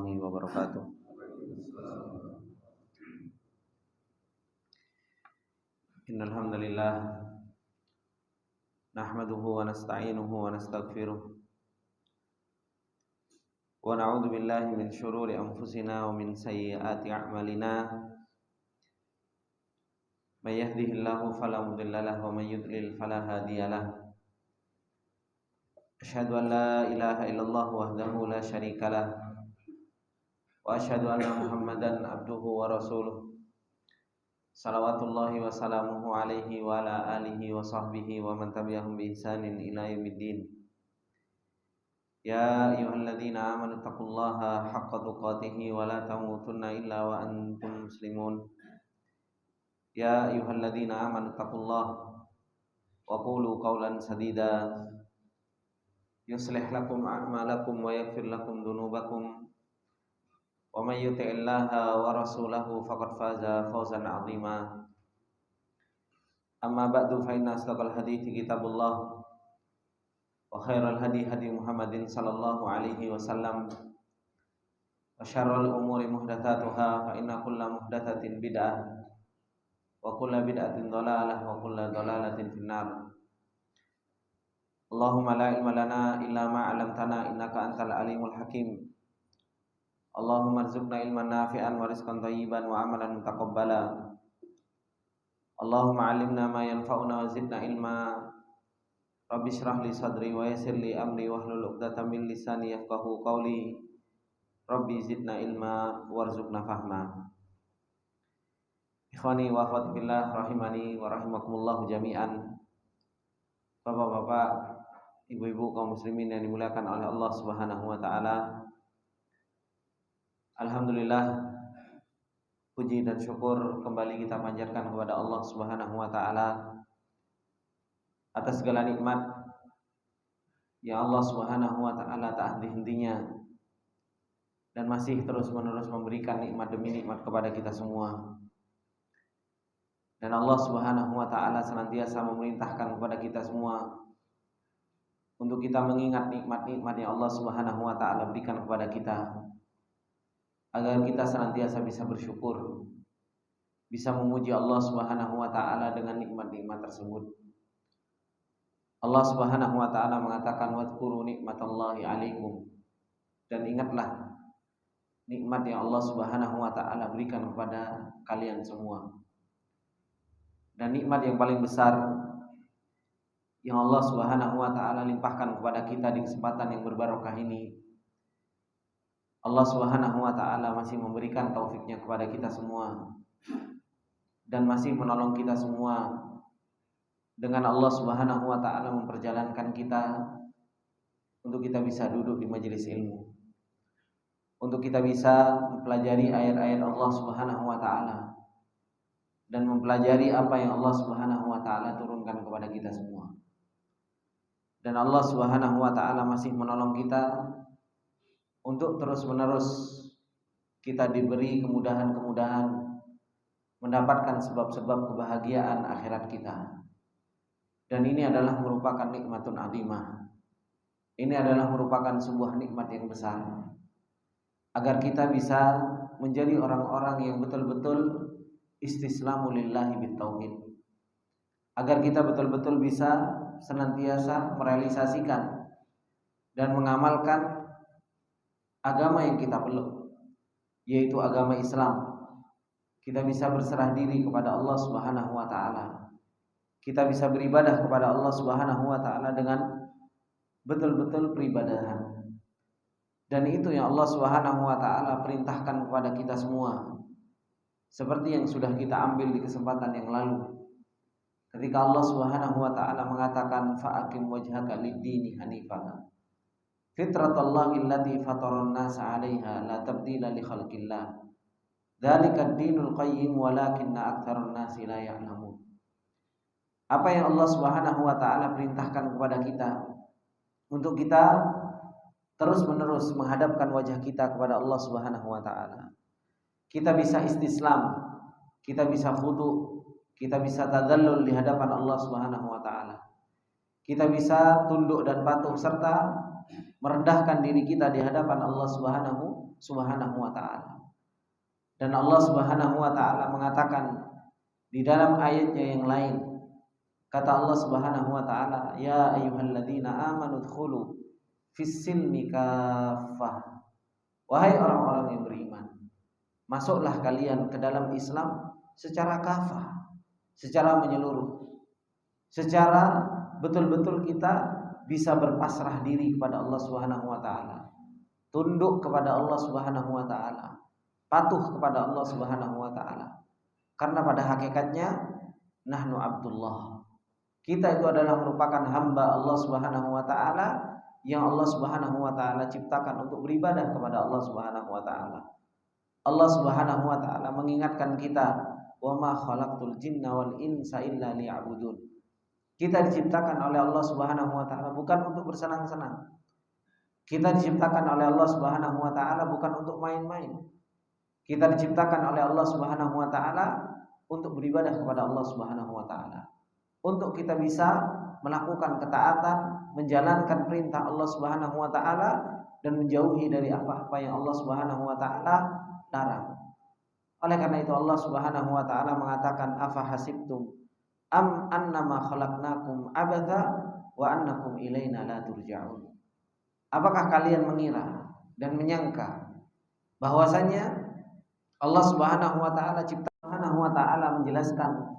warahmatullahi wabarakatuh. Innal hamdalillah nahmaduhu wa nasta'inuhu wa nastaghfiruh wa na'udzu billahi min syururi anfusina wa min sayyiati a'malina. May yahdihillahu fala mudilla lahu wa may yudlil fala hadiyalah. Asyhadu an la ilaha illallah wahdahu la syarikalah wa asyhadu anna Muhammadan abduhu wa rasuluh. Salawatullahi wa salamuhu alaihi wa ala alihi wa sahbihi wa man tabi'ahum bi ihsanin ila yaumiddin. Ya ayyuhalladzina amanu taqullaha haqqa tuqatih wa la tamutunna illa wa antum muslimun. Ya ayyuhalladzina amanu taqullaha wa qulu qawlan sadida yuslih lakum a'malakum wa yaghfir lakum dhunubakum wa may yuti'illaha wa rasulahu faqad faza fawzan 'azima. Amma ba'du fa inna asdaqal hadithi kitabullah wa khairal hadi hadi Muhammadin sallallahu alaihi wasallam wa syarrul umuri muhdatsatuha fa inna kulla muhdatsatin bid'ah wa kulla bid'atin dhalalah wa kulla dhalalatin finnar. Allahumma la ilma lana illa ma 'allamtana innaka antal alimul hakim. Allahumma arzuqna ilman nafi'an wa rizqan thayyiban wa amalan mutaqabbala. Allahumma 'allimna ma yanfa'una wa zidna ilma. Rabbi shrah li sadri wa yassir li amri wahlul 'uqdatam min lisani yafqahu qawli. Rabbi zidna ilma warzuqna fahma. Ikhwani wa akhwati fillah rahimani wa rahimakumullah jami'an. Bapak-bapak, ibu-ibu kaum muslimin yang dimuliakan oleh Allah Subhanahu wa taala. Alhamdulillah, puji dan syukur kembali kita panjatkan kepada Allah Subhanahu wa taala atas segala nikmat yang Allah Subhanahu wa taala tak henti-hentinya dan masih terus-menerus memberikan nikmat demi nikmat kepada kita semua. Dan Allah Subhanahu wa taala senantiasa memerintahkan kepada kita semua untuk kita mengingat nikmat-nikmat yang Allah Subhanahu wa taala berikan kepada kita, agar kita senantiasa bisa bersyukur, bisa memuji Allah Subhanahu wa taala dengan nikmat-nikmat tersebut. Allah Subhanahu wa taala mengatakan wadhkuru nikmatallahi 'alaikum, dan ingatlah nikmat yang Allah Subhanahu wa taala berikan kepada kalian semua. Dan nikmat yang paling besar yang Allah Subhanahu wa taala limpahkan kepada kita di kesempatan yang berbarokah ini, Allah Subhanahu wa taala masih memberikan taufiknya kepada kita semua dan masih menolong kita semua dengan Allah Subhanahu wa taala memperjalankan kita untuk kita bisa duduk di majelis ilmu, untuk kita bisa mempelajari ayat-ayat Allah Subhanahu wa taala dan mempelajari apa yang Allah Subhanahu wa taala turunkan kepada kita semua. Dan Allah Subhanahu wa taala masih menolong kita untuk terus-menerus kita diberi kemudahan-kemudahan mendapatkan sebab-sebab kebahagiaan akhirat kita. Dan ini adalah merupakan nikmatun azimah. Ini adalah merupakan sebuah nikmat yang besar, agar kita bisa menjadi orang-orang yang betul-betul istislamu lillahi bitauhid, agar kita betul-betul bisa senantiasa merealisasikan dan mengamalkan agama yang kita peluk, yaitu agama Islam. Kita bisa berserah diri kepada Allah Subhanahu wa taala. Kita bisa beribadah kepada Allah Subhanahu wa taala dengan betul-betul peribadahan. Dan itu yang Allah Subhanahu wa taala perintahkan kepada kita semua. Seperti yang sudah kita ambil di kesempatan yang lalu, ketika Allah Subhanahu wa taala mengatakan fa'aqim wajhaka lid-dini hanifan fitratallahi allati fataran nasa 'alaiha la tabdila li khalqillah dzalika ad-dinul qayyim walakinna aktsaran nasi la ya'lamun. Apa yang Allah Subhanahu wa taala perintahkan kepada kita untuk kita terus-menerus menghadapkan wajah kita kepada Allah Subhanahu wa taala. Kita bisa istislam, kita bisa khudu, kita bisa tadallul di hadapan Allah Subhanahu wa taala. Kita bisa tunduk dan patuh serta merendahkan diri kita di hadapan Allah Subhanahu wa taala. Dan Allah Subhanahu wa taala mengatakan di dalam ayatnya yang lain, kata Allah Subhanahu wa taala, ya ayyuhalladzina amanu dkhulu fis silmi kaffah. Wahai orang-orang yang beriman, masuklah kalian ke dalam Islam secara kafah, secara menyeluruh, secara betul-betul kita bisa berpasrah diri kepada Allah Subhanahu wa taala, tunduk kepada Allah Subhanahu wa taala, patuh kepada Allah Subhanahu wa taala. Karena pada hakikatnya nahnu abdullah. Kita itu adalah merupakan hamba Allah Subhanahu wa taala yang Allah Subhanahu wa taala ciptakan untuk beribadah kepada Allah Subhanahu wa taala. Allah Subhanahu wa taala mengingatkan kita, "Wa ma khalaqtul jinna wal insa illa liya'budun." Kita diciptakan oleh Allah Subhanahu wa taala bukan untuk bersenang-senang. Kita diciptakan oleh Allah Subhanahu wa taala bukan untuk main-main. Kita diciptakan oleh Allah Subhanahu wa taala untuk beribadah kepada Allah Subhanahu wa taala. Untuk kita bisa melakukan ketaatan, menjalankan perintah Allah Subhanahu wa taala dan menjauhi dari apa-apa yang Allah Subhanahu wa taala larang. Oleh karena itu Allah Subhanahu wa taala mengatakan, afa hasibtum am annama khalaqnakum abatha wa annakum ilaina la turja'un. Apakah kalian mengira dan menyangka bahwasanya Allah Subhanahu wa taala menjelaskan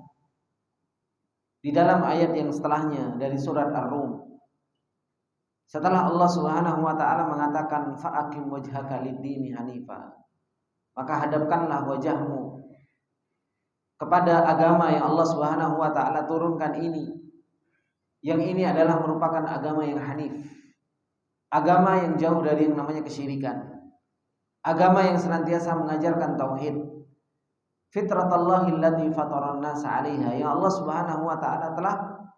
di dalam ayat yang setelahnya dari surat Ar-Rum, setelah Allah Subhanahu wa taala mengatakan fa'aqim wajhaka lid-dini hanifa, maka hadapkanlah wajahmu kepada agama yang Allah Subhanahu wa taala turunkan ini. Yang ini adalah merupakan agama yang hanif, agama yang jauh dari yang namanya kesyirikan, agama yang senantiasa mengajarkan tauhid. Fitratallahi allati fataran nas 'alaiha, yang Allah Subhanahu wa taala telah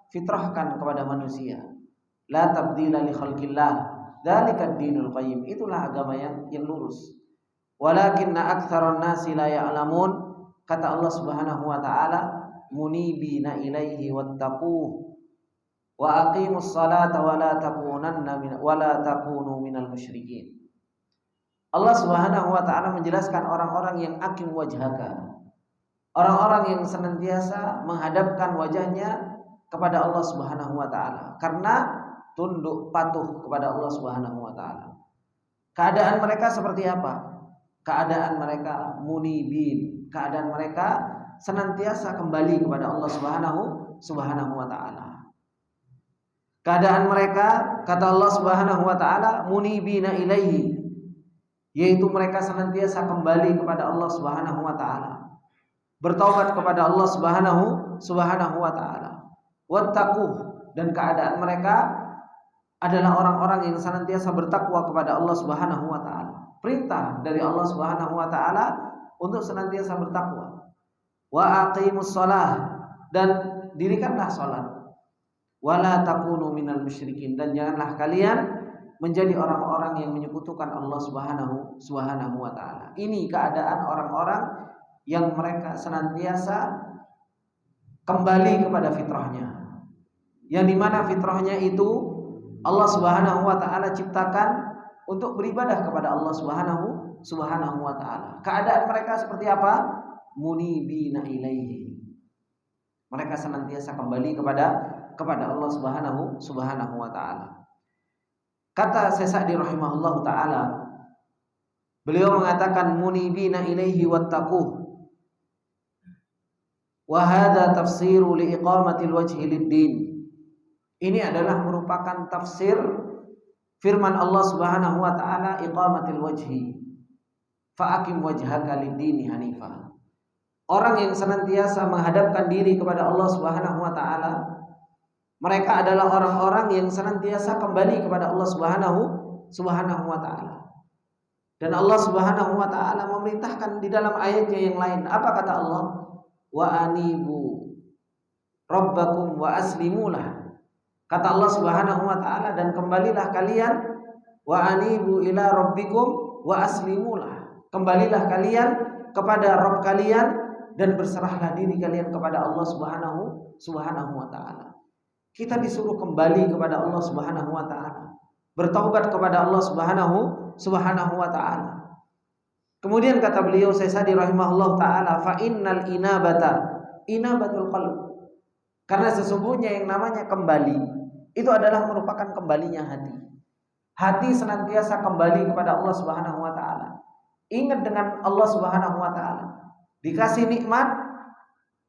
fitrahkan kepada manusia. La tabdila li khalqillah, dzalika ad-dinul qayyim, itulah agama yang lurus. Walakinna aktsaran nasi la ya'lamun, kata Allah Subhanahu wa taala, munibina ilaihi wattaquh wa aqimus salata wa la takunu minal musyrikin. Allah Subhanahu wa taala menjelaskan orang-orang yang aqim wajhaka, orang-orang yang senantiasa menghadapkan wajahnya kepada Allah Subhanahu wa taala karena tunduk patuh kepada Allah Subhanahu wa taala. Keadaan mereka seperti apa? Keadaan mereka munibin, keadaan mereka senantiasa kembali kepada Allah Subhanahu wa taala. Keadaan mereka, kata Allah Subhanahu wa taala, munibina ilaihi, yaitu mereka senantiasa kembali kepada Allah Subhanahu wa taala, bertaubat kepada Allah Subhanahu wa taala. Wattaquh, dan keadaan mereka adalah orang-orang yang senantiasa bertakwa kepada Allah Subhanahu wa taala. Perintah dari Allah Subhanahu wa taala untuk senantiasa bertakwa. Wa aqimus shalah, dan dirikanlah salat. Wala takunu minal musyrikin, dan janganlah kalian menjadi orang-orang yang menyekutukan Allah Subhanahu wa taala. Ini keadaan orang-orang yang mereka senantiasa kembali kepada fitrahnya, yang dimana fitrahnya itu Allah Subhanahu wa taala ciptakan untuk beribadah kepada Allah Subhanahu wa taala. Keadaan mereka seperti apa? Munibina ilaihi, mereka senantiasa kembali kepada Allah Subhanahu wa taala. Kata Syekh Sa'di rahimahullahu taala, beliau mengatakan munibina ilaihi wattaquh, wa hadza tafsiru li iqamatil wajhi lid-din. Ini adalah merupakan tafsir firman Allah Subhanahu wa taala, iqamatil wajhi fa'aqim wajhaka lid-dini hanifa. Orang yang senantiasa menghadapkan diri kepada Allah Subhanahu wa taala, mereka adalah orang-orang yang senantiasa kembali kepada Allah Subhanahu wa taala. Dan Allah Subhanahu wa taala memerintahkan di dalam ayatnya yang lain. Apa kata Allah? Wa anibu rabbakum wa aslimulah. Kata Allah Subhanahu wa taala, dan kembalilah kalian, wa anibu ila rabbikum wa aslimulah. Kembalilah kalian kepada Rabb kalian dan berserahlah diri kalian kepada Allah Subhanahu wa taala. Kita disuruh kembali kepada Allah Subhanahu wa taala. bertaubat kepada Allah Subhanahu wa taala. Kemudian kata beliau Syekh Sa'di rahimahullah taala, fa innal inabatul qalb. Karena sesungguhnya yang namanya kembali itu adalah merupakan kembalinya hati. Hati senantiasa kembali kepada Allah Subhanahu wa taala. Ingat dengan Allah Subhanahu wa taala. Dikasih nikmat,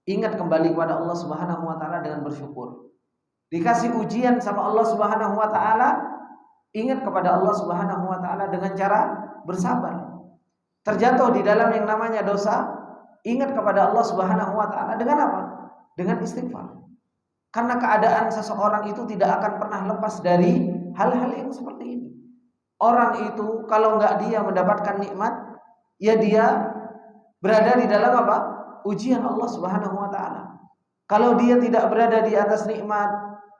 ingat kembali kepada Allah Subhanahu wa taala dengan bersyukur. Dikasih ujian sama Allah Subhanahu wa taala, ingat kepada Allah Subhanahu wa taala dengan cara bersabar. Terjatuh di dalam yang namanya dosa, ingat kepada Allah Subhanahu wa taala dengan apa? Dengan istighfar. Karena keadaan seseorang itu tidak akan pernah lepas dari hal-hal yang seperti ini. Orang itu kalau enggak dia mendapatkan nikmat, ya dia berada di dalam apa? Ujian Allah Subhanahu wa taala. Kalau dia tidak berada di atas nikmat,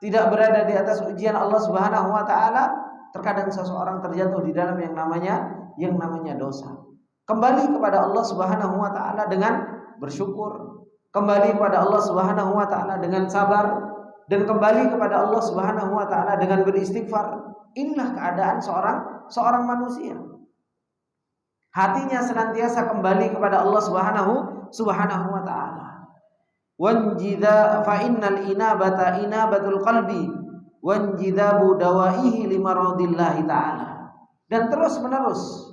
tidak berada di atas ujian Allah Subhanahu wa taala, terkadang seseorang terjatuh di dalam yang namanya dosa. Kembali kepada Allah Subhanahu wa taala dengan bersyukur, kembali kepada Allah Subhanahu wa taala dengan sabar, dan kembali kepada Allah Subhanahu wa taala dengan beristighfar. Inilah keadaan seorang manusia. Hatinya senantiasa kembali kepada Allah Subhanahu wa taala. Wanjidha fa innal inabata inabatul qalbi wanjidhabu dawaihi limaradillahi taala. Dan terus menerus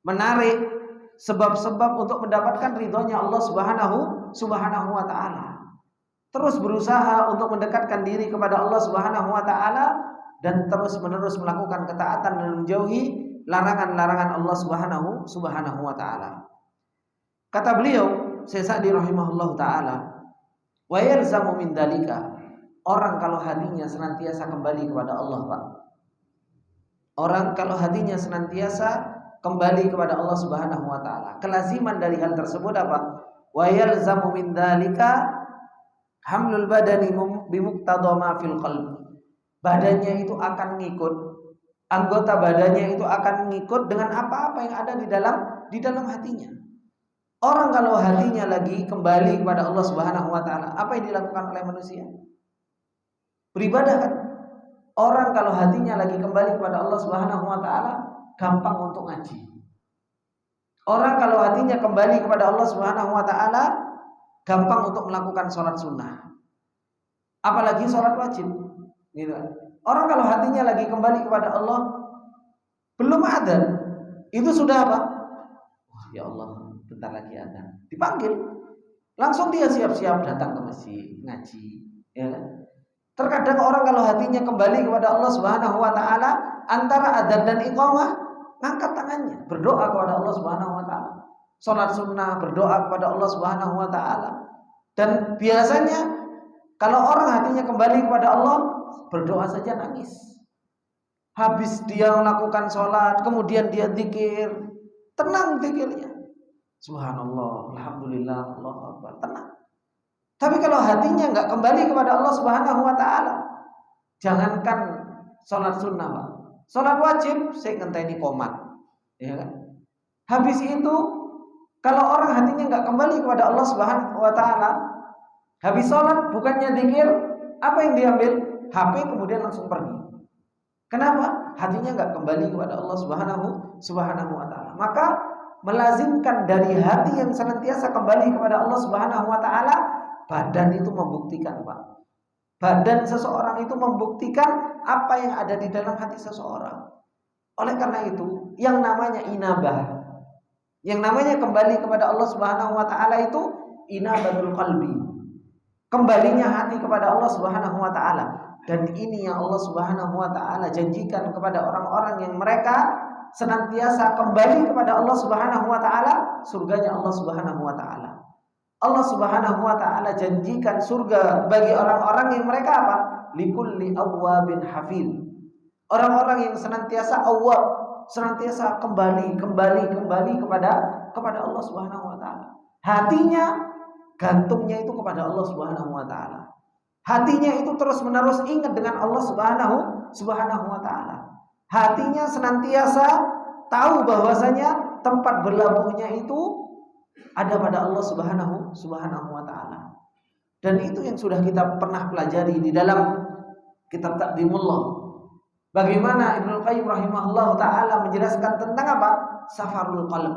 menarik sebab-sebab untuk mendapatkan ridhonya Allah Subhanahu wa taala. Terus berusaha untuk mendekatkan diri kepada Allah Subhanahu wa taala dan terus menerus melakukan ketaatan dan menjauhi larangan-larangan Allah Subhanahu wa taala. Kata beliau Syekh Sa'di rahimahullah taala, wa yalzamu min dalika, orang kalau hatinya senantiasa kembali kepada Allah, Pak. Orang kalau hatinya senantiasa kembali kepada Allah Subhanahu wa taala, kelaziman dari hal tersebut apa? Wa yalzamu min dalika hamlul badani bimuqtada ma fil qalbi. Badannya itu akan ngikut, anggota badannya itu akan ngikut dengan apa-apa yang ada di dalam hatinya. Orang kalau hatinya lagi kembali kepada Allah Subhanahu wa taala, apa yang dilakukan oleh manusia? Beribadah kan? Orang kalau hatinya lagi kembali kepada Allah Subhanahu wa taala, gampang untuk ngaji. Orang kalau hatinya kembali kepada Allah Subhanahu wa taala, gampang untuk melakukan sholat sunnah. Apalagi sholat wajib. Gitu. Orang kalau hatinya lagi kembali kepada Allah, belum adzan, itu sudah apa? Oh, ya Allah, bentar lagi adzan. Dipanggil, langsung dia siap-siap datang ke masjid ngaji. Ya kan? Terkadang orang kalau hatinya kembali kepada Allah Subhanahu wa taala, antara adzan dan iqamah, ngangkat tangannya, berdoa kepada Allah Subhanahu wa taala. Salat sunnah, berdoa kepada Allah Subhanahu wa taala. Dan biasanya kalau orang hatinya kembali kepada Allah, berdoa saja nangis. Habis dia melakukan sholat, kemudian dia zikir, tenang zikirnya. Subhanallah, alhamdulillah, Allahu akbar, tenang. Tapi kalau hatinya nggak kembali kepada Allah Subhanahu wa taala, jangankan sholat sunnah, Pak. Sholat wajib saya ngenteni qomat, ya kan? Habis itu kalau orang hatinya nggak kembali kepada Allah Subhanahu wa taala, habis sholat bukannya zikir, apa yang diambil? HP kemudian langsung pergi. Kenapa? Hatinya nggak kembali kepada Allah Subhanahu wa taala. Maka melazimkan dari hati yang senantiasa kembali kepada Allah Subhanahu wa taala, badan itu membuktikan, Pak. Badan seseorang itu membuktikan apa yang ada di dalam hati seseorang. Oleh karena itu, yang namanya inabah, yang namanya kembali kepada Allah Subhanahu wa taala itu inabatul qalbi. Kembalinya hati kepada Allah Subhanahu wa taala. Dan ini yang Allah Subhanahu wa taala janjikan kepada orang-orang yang mereka senantiasa kembali kepada Allah Subhanahu wa taala, surganya Allah Subhanahu wa taala. Allah Subhanahu wa taala janjikan surga bagi orang-orang yang mereka apa? Likulli awwabin hafid. Orang-orang yang senantiasa awwab, senantiasa kembali kepada Allah Subhanahu wa taala. Hatinya, gantungnya itu kepada Allah Subhanahu wa taala. Hatinya itu terus-menerus ingat dengan Allah Subhanahu wa taala. Hatinya senantiasa tahu bahwasanya tempat berlabuhnya itu ada pada Allah Subhanahu wa taala. Dan itu yang sudah kita pernah pelajari di dalam kitab Taqdimullah. Bagaimana Ibnu Qayyim rahimahullah taala menjelaskan tentang apa? Safarul qalb,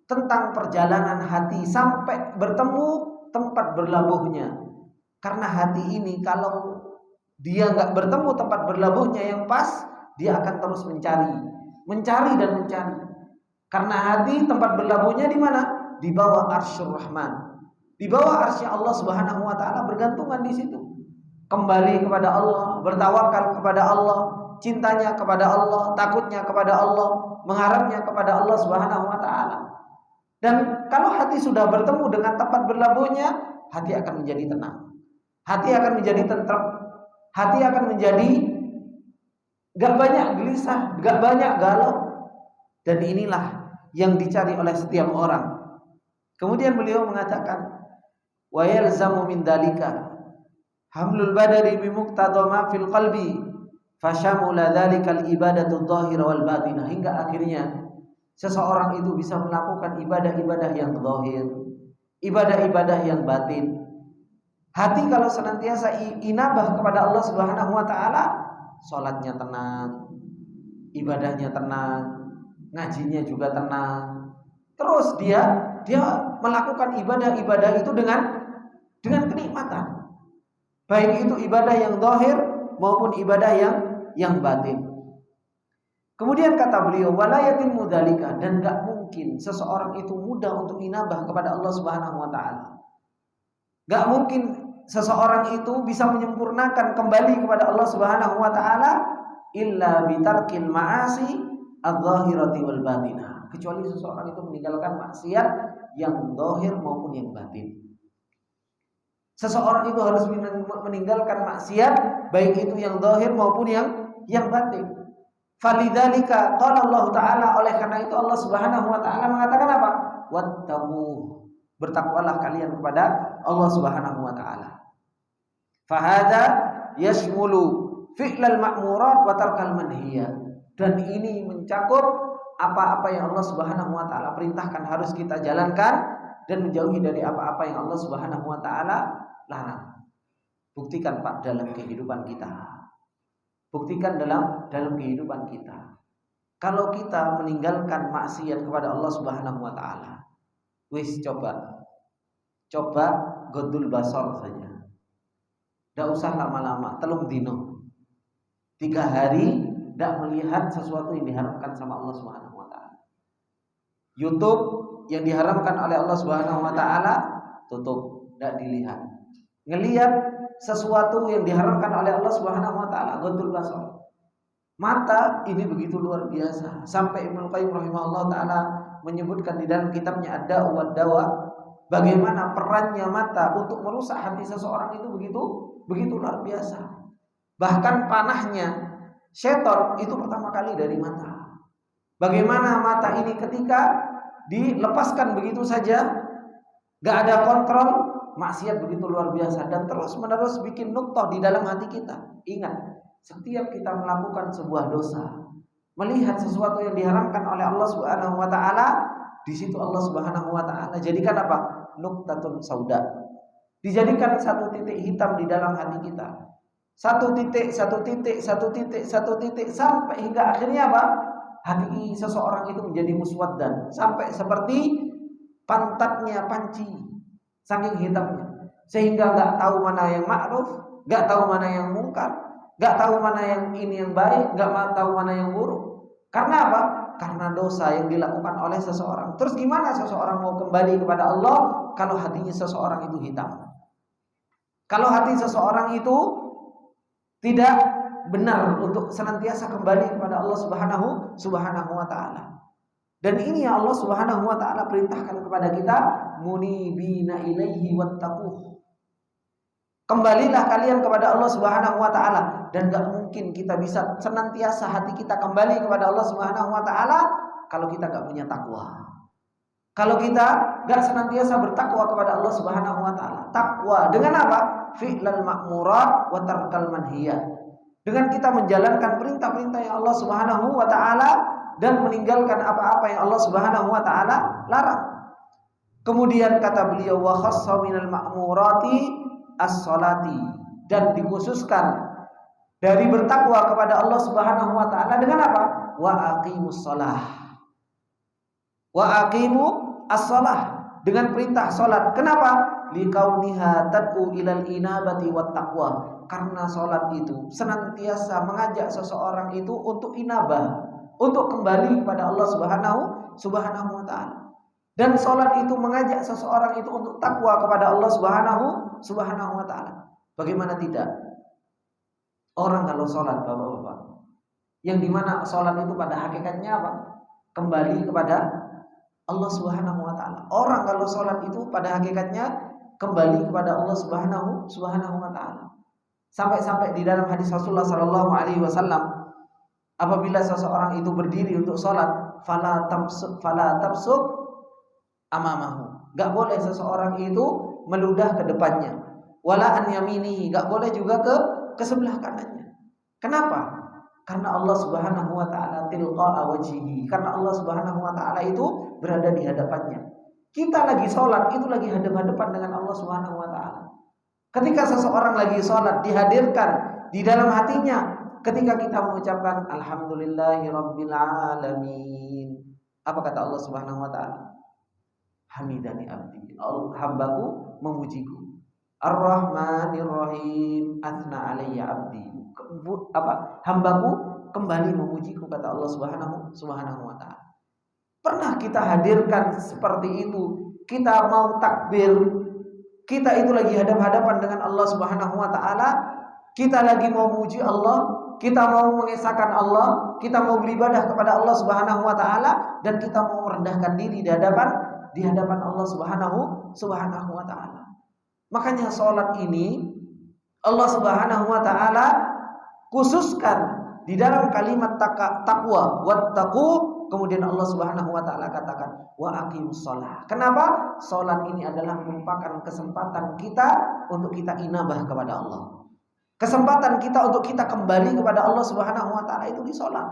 tentang perjalanan hati sampai bertemu tempat berlabuhnya. Karena hati ini kalau dia nggak bertemu tempat berlabuhnya yang pas, dia akan terus mencari dan mencari. Karena hati tempat berlabuhnya di mana? Di bawah Arsyur Rahman, di bawah arsy Allah Subhanahu wa taala, bergantungan di situ. Kembali kepada Allah, bertawakal kepada Allah, cintanya kepada Allah, takutnya kepada Allah, mengharapnya kepada Allah Subhanahu wa taala. Dan kalau hati sudah bertemu dengan tempat berlabuhnya, hati akan menjadi tenang. Hati akan menjadi tentram. Hati akan menjadi gak banyak gelisah, gak banyak galau. Dan inilah yang dicari oleh setiap orang. Kemudian beliau mengatakan, wa yalzamu min dalika hamlul badari bi muqtada ma fil qalbi fashamula dzalikal ibadatu dhahira wal batinah. Hingga akhirnya seseorang itu bisa melakukan ibadah-ibadah yang zahir, ibadah-ibadah yang batin. Hati kalau senantiasa inabah kepada Allah Subhanahu wa taala, salatnya tenang, ibadahnya tenang, ngajinya juga tenang. Terus dia melakukan ibadah-ibadah itu dengan kenikmatan. Baik itu ibadah yang zahir maupun ibadah yang batin. Kemudian kata beliau, wala yatimmu dzalika, dan enggak mungkin seseorang itu mudah untuk inabah kepada Allah Subhanahu wa taala. Enggak mungkin seseorang itu bisa menyempurnakan kembali kepada Allah Subhanahu wa taala illa bitarkil ma'asi adh-dhahirati wal batinah, kecuali seseorang itu meninggalkan maksiat yang zahir maupun yang batin. Seseorang itu harus meninggalkan maksiat baik itu yang zahir maupun yang batin. Falidzalika qala Allah taala, oleh karena itu Allah Subhanahu wa taala mengatakan apa? Wattaqu, bertakwalah kalian kepada Allah Subhanahu wa taala. Fahada yashmulu fi'lal ma'murat wa tarkal manhiyat. Dan ini mencakup apa-apa yang Allah Subhanahu wa taala perintahkan harus kita jalankan dan menjauhi dari apa-apa yang Allah Subhanahu wa taala larang. Buktikan Pak dalam kehidupan kita. Buktikan dalam kehidupan kita. Kalau kita meninggalkan maksiat kepada Allah Subhanahu wa taala, wis coba godul basor saja. Tidak usah lama-lama, telung dino, 3 hari tidak melihat sesuatu yang diharapkan sama Allah Subhanahu wa taala. YouTube yang diharamkan oleh Allah Subhanahu wa taala tutup, tidak dilihat. Ngelihat sesuatu yang diharamkan oleh Allah Subhanahu wa taala, ghadul basar. Mata ini begitu luar biasa, sampai Ibnu Qayyim rahimahullah taala menyebutkan di dalam kitabnya Ad-Da'u wad-Dawa, bagaimana perannya mata untuk merusak hati seseorang itu begitu luar biasa. Bahkan panahnya syaitan itu pertama kali dari mata. Bagaimana mata ini ketika dilepaskan begitu saja, gak ada kontrol, maksiat begitu luar biasa dan terus-menerus bikin nuqtah di dalam hati kita. Ingat, setiap kita melakukan sebuah dosa, melihat sesuatu yang diharamkan oleh Allah Subhanahu wa taala, di situ Allah Subhanahu wa taala jadikan apa? Nuqtatun sauda. Dijadikan satu titik hitam di dalam hati kita. Satu titik sampai hingga akhirnya apa? Hati seseorang itu menjadi muswaddan, sampai seperti pantatnya panci, saking hitamnya, sehingga nggak tahu mana yang ma'ruf, nggak tahu mana yang mungkar, nggak tahu mana yang ini yang baik, nggak tahu mana yang buruk. Karena apa? Karena dosa yang dilakukan oleh seseorang. Terus gimana seseorang mau kembali kepada Allah kalau hatinya seseorang itu hitam? Kalau hati seseorang itu tidak benar untuk senantiasa kembali kepada Allah Subhanahu wa taala. Dan ini yang Allah Subhanahu wa taala perintahkan kepada kita, munibina ilaihi wattaquh. Kembalilah kalian kepada Allah Subhanahu wa taala, dan gak mungkin kita bisa senantiasa hati kita kembali kepada Allah Subhanahu wa taala kalau kita gak punya takwa. Kalau kita gak senantiasa bertakwa kepada Allah Subhanahu wa taala. Takwa dengan apa? Fi'lal ma'murat wa tarkal manhiyat. Dengan kita menjalankan perintah-perintah yang Allah Subhanahu wa taala dan meninggalkan apa-apa yang Allah Subhanahu wa taala larang. Kemudian kata beliau, wa khassa minal ma'murati as-salati, dan dikhususkan dari bertakwa kepada Allah Subhanahu wa taala dengan apa? Wa aqimus shalah. Wa aqimu as-shalah, dengan perintah salat. Kenapa? Liqauniha tad'u ilal inabati wat taqwa. Karena salat itu senantiasa mengajak seseorang itu untuk inabah, untuk kembali kepada Allah Subhanahu wa taala. Dan salat itu mengajak seseorang itu untuk takwa kepada Allah Subhanahu wa taala. Bagaimana tidak? Orang kalau salat, Bapak-bapak, yang dimana salat itu pada hakikatnya apa? Kembali kepada Allah Subhanahu wa taala. Orang kalau salat itu pada hakikatnya kembali kepada Allah Subhanahu wa taala. Sampai-sampai di dalam hadis Rasulullah sallallahu alaihi wasallam, apabila seseorang itu berdiri untuk salat, fala tabsuq amamahu. Enggak boleh seseorang itu meludah ke depannya. Wala an yaminihi, enggak boleh juga ke sebelah kanannya. Kenapa? Karena Allah Subhanahu wa taala tilqa'a wajhihi. Karena Allah Subhanahu wa taala itu berada di hadapannya. Kita lagi sholat itu lagi hadap-hadapan dengan Allah Subhanahu wa taala. Ketika seseorang lagi sholat dihadirkan di dalam hatinya ketika kita mengucapkan alhamdulillahirabbil alamin. Apa kata Allah Subhanahu wa taala? Hamidani abdi. Hambaku memujiku. Ar-Rahmanir Rahim atsna alayya abdi. Hambaku kembali memujiku, kata Allah Subhanahu wa taala. Pernah kita hadirkan seperti itu? Kita mau takbir, kita itu lagi hadap-hadapan dengan Allah Subhanahu wa taala, kita lagi mau memuji Allah, kita mau mengesahkan Allah, kita mau beribadah kepada Allah Subhanahu wa taala, dan kita mau merendahkan diri di hadapan Allah Subhanahu wa taala. Makanya salat ini Allah Subhanahu wa taala khususkan di dalam kalimat takwa, wattaqu. Kemudian Allah Subhanahu wa taala katakan wa aqimus shalah. Kenapa? Salat ini adalah merupakan kesempatan kita untuk kita inabah kepada Allah. Kesempatan kita untuk kita kembali kepada Allah Subhanahu wa taala itu di salat.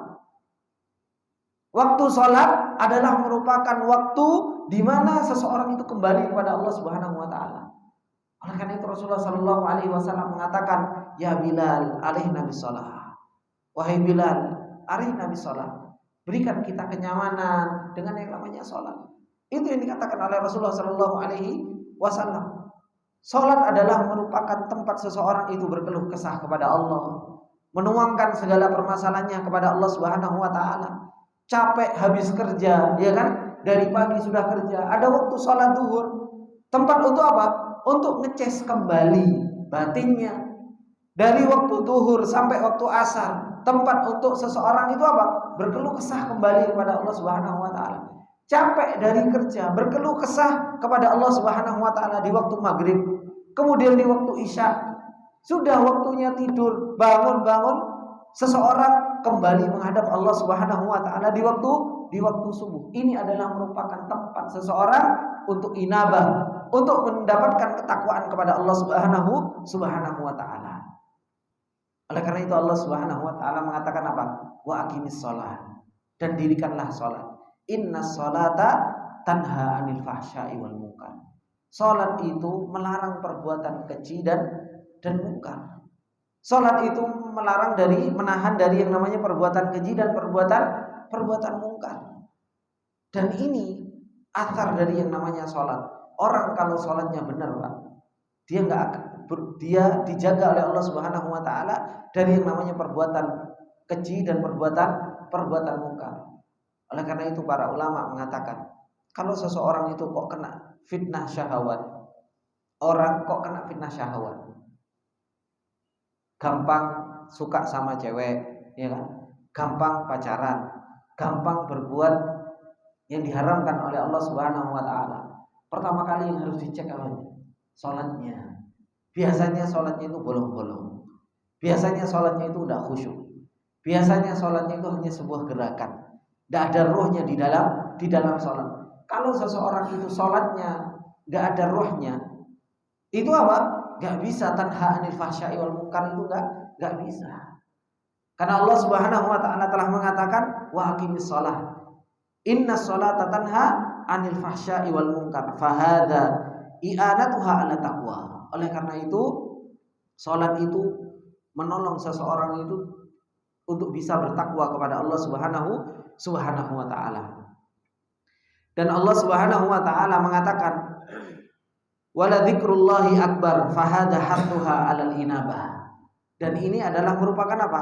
Waktu salat adalah merupakan waktu di mana seseorang itu kembali kepada Allah Subhanahu wa taala. Oleh karena itu Rasulullah sallallahu alaihi wasallam mengatakan, "Ya Bilal, alaihna bisalah." Wahai Bilal, arihna bisalah. Berikan kita kenyamanan dengan yang namanya salat. Itu yang dikatakan oleh Rasulullah sallallahu alaihi wasallam. Salat adalah merupakan tempat seseorang itu berkeluh kesah kepada Allah, menuangkan segala permasalahannya kepada Allah Subhanahu wa taala. Capek habis kerja, ya kan? Dari pagi sudah kerja, ada waktu salat zuhur. Tempat untuk apa? Untuk ngecas kembali batinnya. Dari waktu zuhur sampai waktu asar, tempat untuk seseorang itu apa? Berkeluh kesah kembali kepada Allah Subhanahu wa taala. Capek dari kerja, berkeluh kesah kepada Allah Subhanahu wa taala di waktu maghrib. Kemudian di waktu isya, sudah waktunya tidur, bangun seseorang kembali menghadap Allah Subhanahu wa taala di waktu subuh. Ini adalah merupakan tempat seseorang untuk inabah, untuk mendapatkan ketakwaan kepada Allah Subhanahu wa taala. Oleh karena itu Allah Subhanahu wa taala mengatakan apa? Wa aqimis shalah, dan dirikanlah salat. Innas salata tanha 'anil fahsya'i wal munkar. Salat itu melarang perbuatan keji dan munkar. Salat itu menahan dari yang namanya perbuatan keji dan perbuatan munkar. Dan ini asar dari yang namanya salat. Orang kalau salatnya benar, Pak, dia dijaga oleh Allah Subhanahu wa taala dari yang namanya perbuatan keji dan perbuatan munkar. Oleh karena itu para ulama mengatakan, kalau seseorang itu kok kena fitnah syahwat, orang kok kena fitnah syahwat, gampang suka sama cewek, ya kan? Gampang pacaran, gampang berbuat yang diharamkan oleh Allah Subhanahu wa taala. Pertama kali yang harus dicek apa? Salatnya. Biasanya salatnya itu bolong-bolong. Biasanya salatnya itu tidak khusyuk. Biasanya salatnya itu hanya sebuah gerakan. Tidak ada ruhnya di dalam salat. Kalau seseorang itu salatnya tidak ada ruhnya, itu apa? Gak bisa tanha 'anil fahsya'i wal munkar, itu gak bisa. Karena Allah Subhanahu wa taala telah mengatakan wa aqimis shalah. Innas sholata tanha 'anil fahsya'i wal munkar. Fahadha i'anatuha 'ala taqwa. Oleh karena itu salat itu menolong seseorang itu untuk bisa bertakwa kepada Allah Subhanahu wa taala. Dan Allah Subhanahu wa taala mengatakan, "Wala dzikrullahi akbar fahada hattuha 'alal inabah." Dan ini adalah merupakan apa?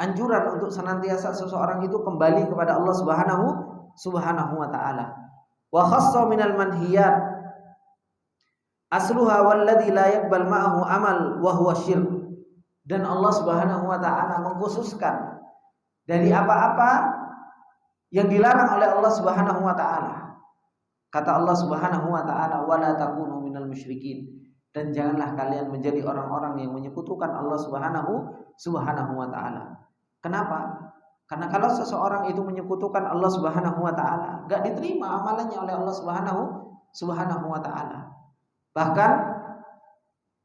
Anjuran untuk senantiasa seseorang itu kembali kepada Allah Subhanahu wa taala. Wa khassa minal manhiyat asluha walladzi la yaqbal ma'ahu amal wa huwa syirk. Dan Allah Subhanahu wa taala mengkhususkan dari apa-apa yang dilarang oleh Allah Subhanahu wa taala. Kata Allah Subhanahu wa taala, "Wala takunu minal musyrikin." Dan janganlah kalian menjadi orang-orang yang menyekutukan Allah Subhanahu wa taala. Kenapa? Karena kalau seseorang itu menyekutukan Allah Subhanahu wa taala, enggak diterima amalannya oleh Allah Subhanahu wa taala. Bahkan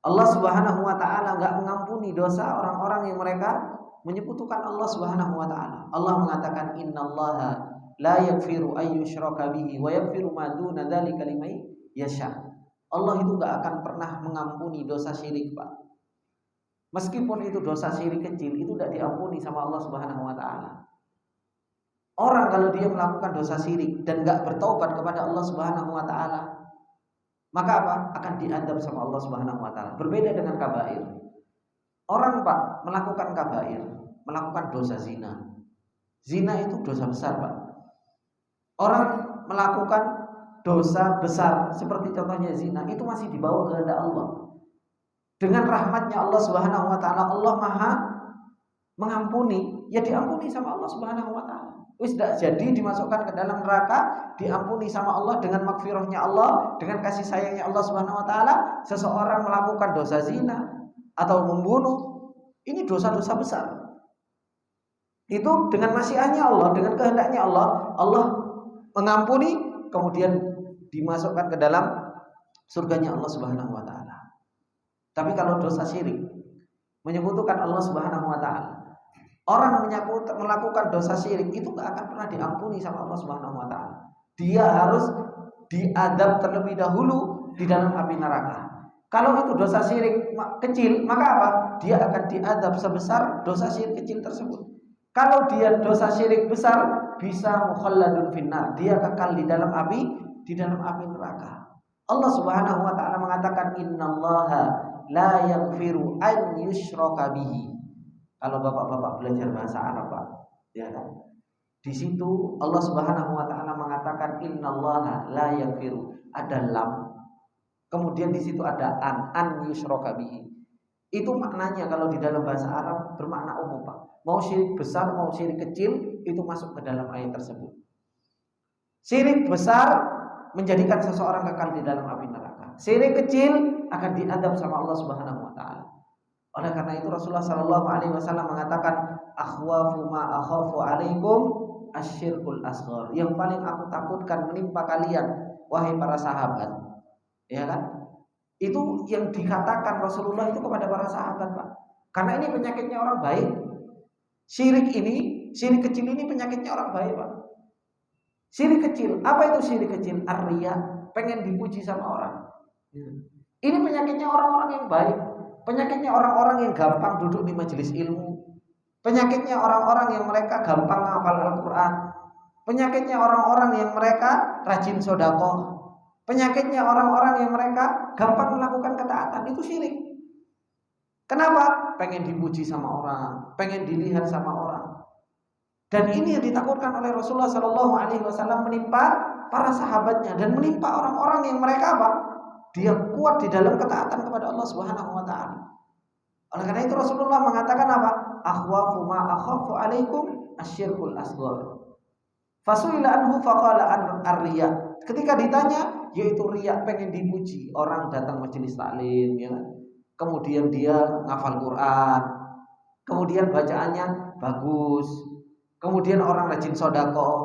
Allah Subhanahu wa taala enggak mengampuni dosa orang-orang yang mereka menyekutukan Allah Subhanahu wa taala. Allah mengatakan, "Innallaha la yaghfiru ay yushraka bihi wa yaghfiru ma duna dzalika liman yasha." Allah itu enggak akan pernah mengampuni dosa syirik, Pak. Meskipun itu dosa syirik kecil, itu tidak diampuni sama Allah Subhanahu wa taala. Orang kalau dia melakukan dosa syirik dan enggak bertaubat kepada Allah Subhanahu wa taala, maka apa? Akan diadab sama Allah Subhanahu wa taala. Berbeda dengan kabair. Orang, Pak, melakukan kabair, melakukan dosa zina. Zina itu dosa besar, Pak. Orang melakukan dosa besar seperti contohnya zina, itu masih dibawa kehendak Allah. Dengan rahmatnya Allah Subhanahu wa taala, Allah Maha mengampuni, ya diampuni sama Allah Subhanahu wa taala. Wis tidak jadi dimasukkan ke dalam neraka, diampuni sama Allah dengan makfirahnya Allah, dengan kasih sayangnya Allah Subhanahu wa taala. Seseorang melakukan dosa zina atau membunuh, ini dosa-dosa besar. Itu dengan masyiahnya Allah, dengan kehendaknya Allah, Allah mengampuni, kemudian dimasukkan ke dalam surganya Allah Subhanahu wa taala. Tapi kalau dosa syirik, menyekutukan Allah Subhanahu wa taala, orang melakukan dosa syirik itu gak akan pernah diampuni sama Allah Subhanahu wa taala. Dia harus diadab terlebih dahulu di dalam api neraka. Kalau itu dosa syirik kecil, maka apa? Dia akan diadab sebesar dosa syirik kecil tersebut. Kalau dia dosa syirik besar, bisa mukhalladun finnar, dia kekal di dalam api neraka. Allah Subhanahu wa taala mengatakan, "Innallaha la yaghfiru an yushraka bihi." Kalau bapak-bapak belajar bahasa Arab, Pak, ya kan? Di situ Allah Subhanahu wa taala mengatakan innallaha la yaghfiru, ada lam. Kemudian di situ ada an yushraka bihi. Itu maknanya kalau di dalam bahasa Arab bermakna umum, Pak. Mau syirik besar, mau syirik kecil, itu masuk ke dalam ayat tersebut. Syirik besar menjadikan seseorang kekal di dalam api neraka. Syirik kecil akan diadab sama Allah Subhanahu wa taala. Oleh karena itu Rasulullah sallallahu alaihi wasallam mengatakan, "Akhwafu ma akhafu alaikum asyirkul asghar." Yang paling aku takutkan menimpa kalian wahai para sahabat. Ya kan? Itu yang dikatakan Rasulullah itu kepada para sahabat, Pak. Karena ini penyakitnya orang baik. Syirik kecil ini penyakitnya orang baik, Pak. Syirik kecil, apa itu syirik kecil? Ar-riya, pengen dipuji sama orang. Ini penyakitnya orang-orang yang baik. Penyakitnya orang-orang yang gampang duduk di majelis ilmu. Penyakitnya orang-orang yang mereka gampang menghafal Al-Quran. Penyakitnya orang-orang yang mereka rajin sedekah. Penyakitnya orang-orang yang mereka gampang melakukan ketaatan. Itu syirik. Kenapa? Pengen dipuji sama orang, pengen dilihat sama orang. Dan ini yang ditakutkan oleh Rasulullah Sallallahu Alaihi Wasallam menimpa para sahabatnya dan menimpa orang-orang yang mereka apa? Dia kuat di dalam ketaatan kepada Allah Subhanahu Wa Taala. Oleh karena itu Rasulullah mengatakan apa? Akhwafu ma akhafu alaikum asyirkul asghar. Fasuila anhu faqala ar-riya. Ketika ditanya, yaitu riya, pengen dipuji. Orang datang majelis taklim, ya kan? Kemudian dia ngafal Quran, kemudian bacaannya bagus, kemudian orang rajin sedekah.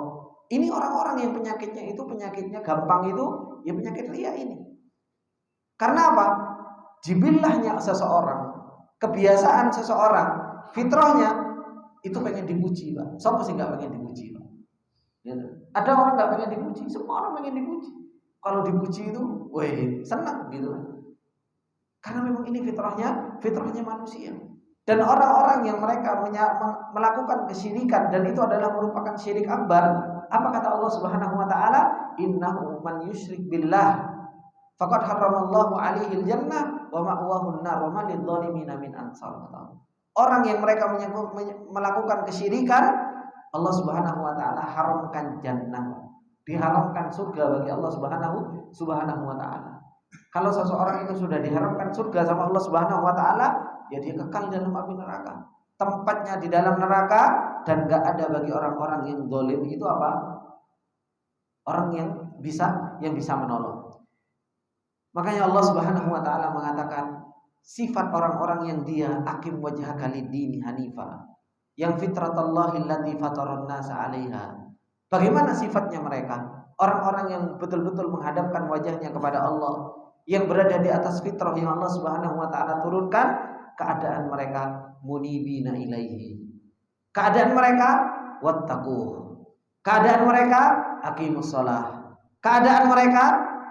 Ini orang-orang yang penyakitnya gampang itu, ya penyakit riya ini. Karena apa? Jibillahnya seseorang, kebiasaan seseorang, fitrahnya itu pengen dipuji, Pak. Siapa sih nggak pengen dipuji, Pak? Ya, ada orang nggak pengen dipuji, semua orang pengen dipuji. Kalau dipuji itu, weh, senang gitu. Karena memang ini fitrahnya manusia. Dan orang-orang yang mereka melakukan kesyirikan dan itu adalah merupakan syirik akbar, apa kata Allah Subhanahu wa taala? Innahu man yusyrik billah faqad harramallahu alaihil jannah wa ma'wahu an-nar wa ma lidh-dhalimin min ansar. Orang yang mereka melakukan kesyirikan, Allah Subhanahu wa taala haramkan jannah. Diharamkan surga bagi Allah Subhanahu wa taala. Kalau seseorang itu sudah diharamkan surga sama Allah Subhanahu wa taala, ya dia kekal dalam api neraka. Tempatnya di dalam neraka dan enggak ada bagi orang-orang yang zalim itu apa? Orang yang bisa menolong. Makanya Allah Subhanahu wa taala mengatakan sifat orang-orang yang dia aqim wajhaka lid-dini hanifa, yang fitratallahi allati fataran nasa 'alaiha. Bagaimana sifatnya mereka? Orang-orang yang betul-betul menghadapkan wajahnya kepada Allah, yang berada di atas fitrah yang Allah Subhanahu wa taala turunkan, keadaan mereka munibina ilaihi. Keadaan mereka wattaquh. Keadaan mereka aqimus shalah. Keadaan mereka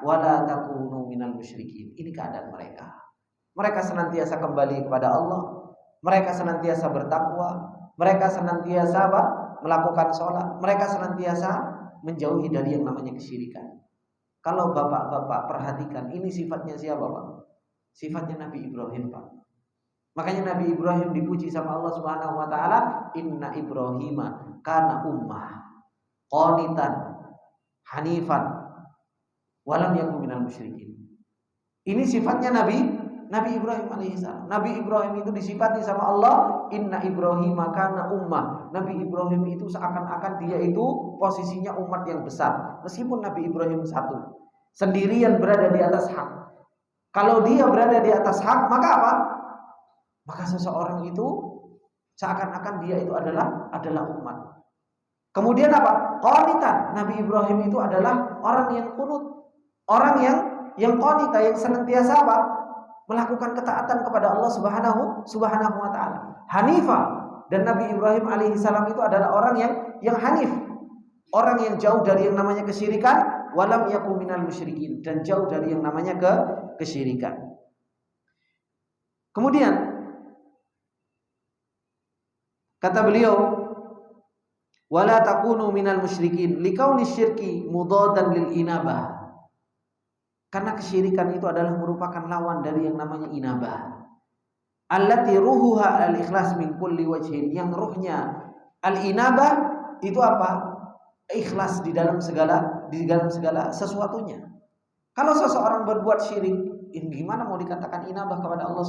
wala takunu minal musyrikin. Ini keadaan mereka. Mereka senantiasa kembali kepada Allah. Mereka senantiasa bertakwa. Mereka senantiasa melakukan sholat. Mereka senantiasa menjauhi dari yang namanya kesyirikan. Kalau bapak-bapak perhatikan, ini sifatnya siapa Pak? Sifatnya Nabi Ibrahim Pak. Makanya Nabi Ibrahim dipuji sama Allah Subhanahu wa taala, inna Ibrahima kana ummah qanitan hanifan walam yakun minal musyrikin. Ini sifatnya Nabi Ibrahim alaihissalam. Nabi Ibrahim itu disifati sama Allah, inna Ibrahima kana ummah. Nabi Ibrahim itu seakan-akan dia itu posisinya umat yang besar. Meskipun Nabi Ibrahim satu, sendirian berada di atas hak. Kalau dia berada di atas hak, maka apa? Maka seseorang itu seakan-akan dia itu adalah umat. Kemudian apa? Qanitan. Nabi Ibrahim itu adalah orang yang kunut, orang yang qanita, yang senantiasa apa? Melakukan ketaatan kepada Allah Subhanahu wa taala. Hanifa, dan Nabi Ibrahim alaihissalam itu adalah orang yang hanif, orang yang jauh dari yang namanya kesyirikan, walam yakum minal musyrikin, dan jauh dari yang namanya kesyirikan. Kemudian kata beliau, wala takunu minal musyrikin likauni syirki mudadan lil inabah. Karena kesyirikan itu adalah merupakan lawan dari yang namanya inabah. Allati ruhuha al-ikhlas min kulli wajhin. Yang ruhnya al-inabah itu apa? Ikhlas di dalam segala sesuatunya. Kalau seseorang berbuat syirik, ini gimana mau dikatakan inabah kepada Allah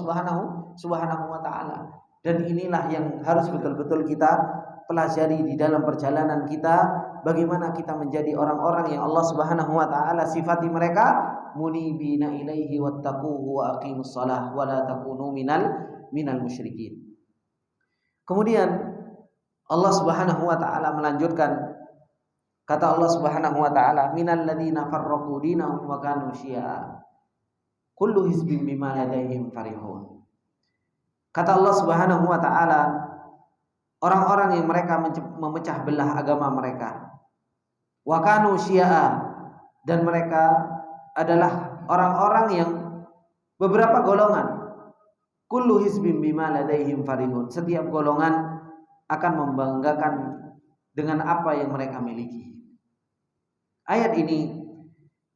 Subhanahu wa taala? Dan inilah yang harus betul-betul kita pelajari di dalam perjalanan kita, bagaimana kita menjadi orang-orang yang Allah Subhanahu wa taala sifati mereka munibina ilaihi wattaquhu wa aqimus shalah wa la takunu minal musyrikin. Kemudian Allah Subhanahu wa taala melanjutkan, kata Allah Subhanahu wa taala, minal ladzina farraqu dinahum wa kanu syi'a kullu hizbin bima ladaihim farihun. Kata Allah Subhanahu wa taala, orang-orang yang mereka memecah belah agama mereka, wa kanu syi'a, dan mereka adalah orang-orang yang beberapa golongan. Kullu hizbin bima ladaihim farihun. Setiap golongan akan membanggakan dengan apa yang mereka miliki. Ayat ini,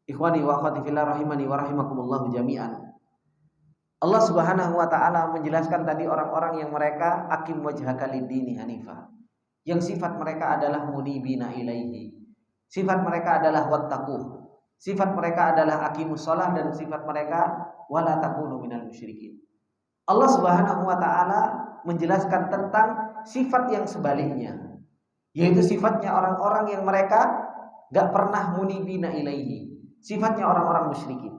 ikhwani wa akhwati fillah rahimani wa rahimakumullah jami'an, Allah Subhanahu wa taala menjelaskan tadi orang-orang yang mereka aqim wajhaka lid-dini hanifa, yang sifat mereka adalah munibina ilaihi, sifat mereka adalah wattaquh, sifat mereka adalah aqimus shalah, dan sifat mereka wala takunu minal musyrikin. Allah Subhanahu wa taala menjelaskan tentang sifat yang sebaliknya, yaitu sifatnya orang-orang yang mereka enggak pernah munibina ilaihi, sifatnya orang-orang musyrikin.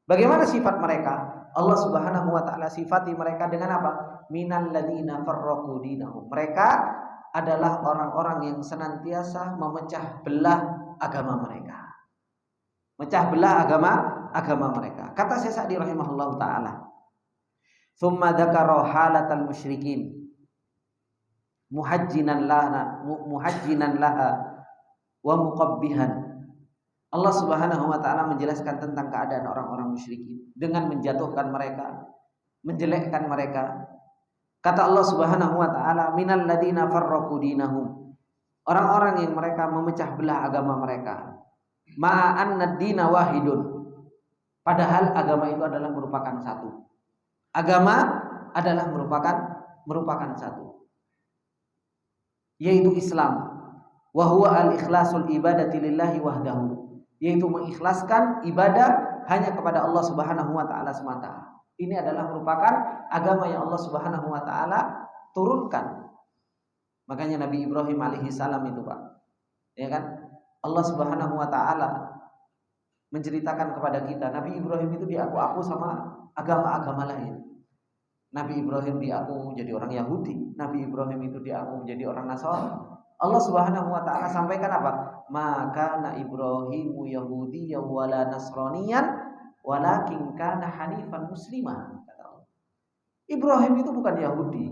Bagaimana sifat mereka? Allah Subhanahu wa taala sifati mereka dengan apa? Minal ladzina farraqu dinahum. Mereka adalah orang-orang yang senantiasa memecah belah agama mereka. Mecah belah agama mereka. Kata Syekh Sa'di rahimahullahu taala, "Tsumma dzakara halatal musyrikin muhajjinan laha wa muqabbihan." Allah Subhanahu wa taala menjelaskan tentang keadaan orang-orang musyrikin dengan menjatuhkan mereka, menjelekkan mereka. Kata Allah Subhanahu wa taala, minal ladzina farraqu dinahum. Orang-orang yang mereka memecah belah agama mereka. Ma'anna dina wahidun. Padahal agama itu adalah merupakan satu. Agama adalah merupakan satu. Yaitu Islam. Wa huwa al-ikhlasul ibadati lillahi wahdahu. Yaitu mengikhlaskan ibadah hanya kepada Allah Subhanahu wa taala semata. Ini adalah merupakan agama yang Allah Subhanahu wa taala turunkan. Makanya Nabi Ibrahim alaihi salam itu, Pak. Ya kan? Allah Subhanahu wa taala menceritakan kepada kita, Nabi Ibrahim itu diaku-aku sama agama-agama lain. Nabi Ibrahim diaku jadi orang Yahudi, Nabi Ibrahim itu diaku menjadi orang Nasrani. Allah Subhanahu wa taala sampaikan apa? Maka na Ibrahimu Yahudiyyan wala Nasraniyan walakin kana hanifan muslimah, kata Allah. Ibrahim itu bukan Yahudi.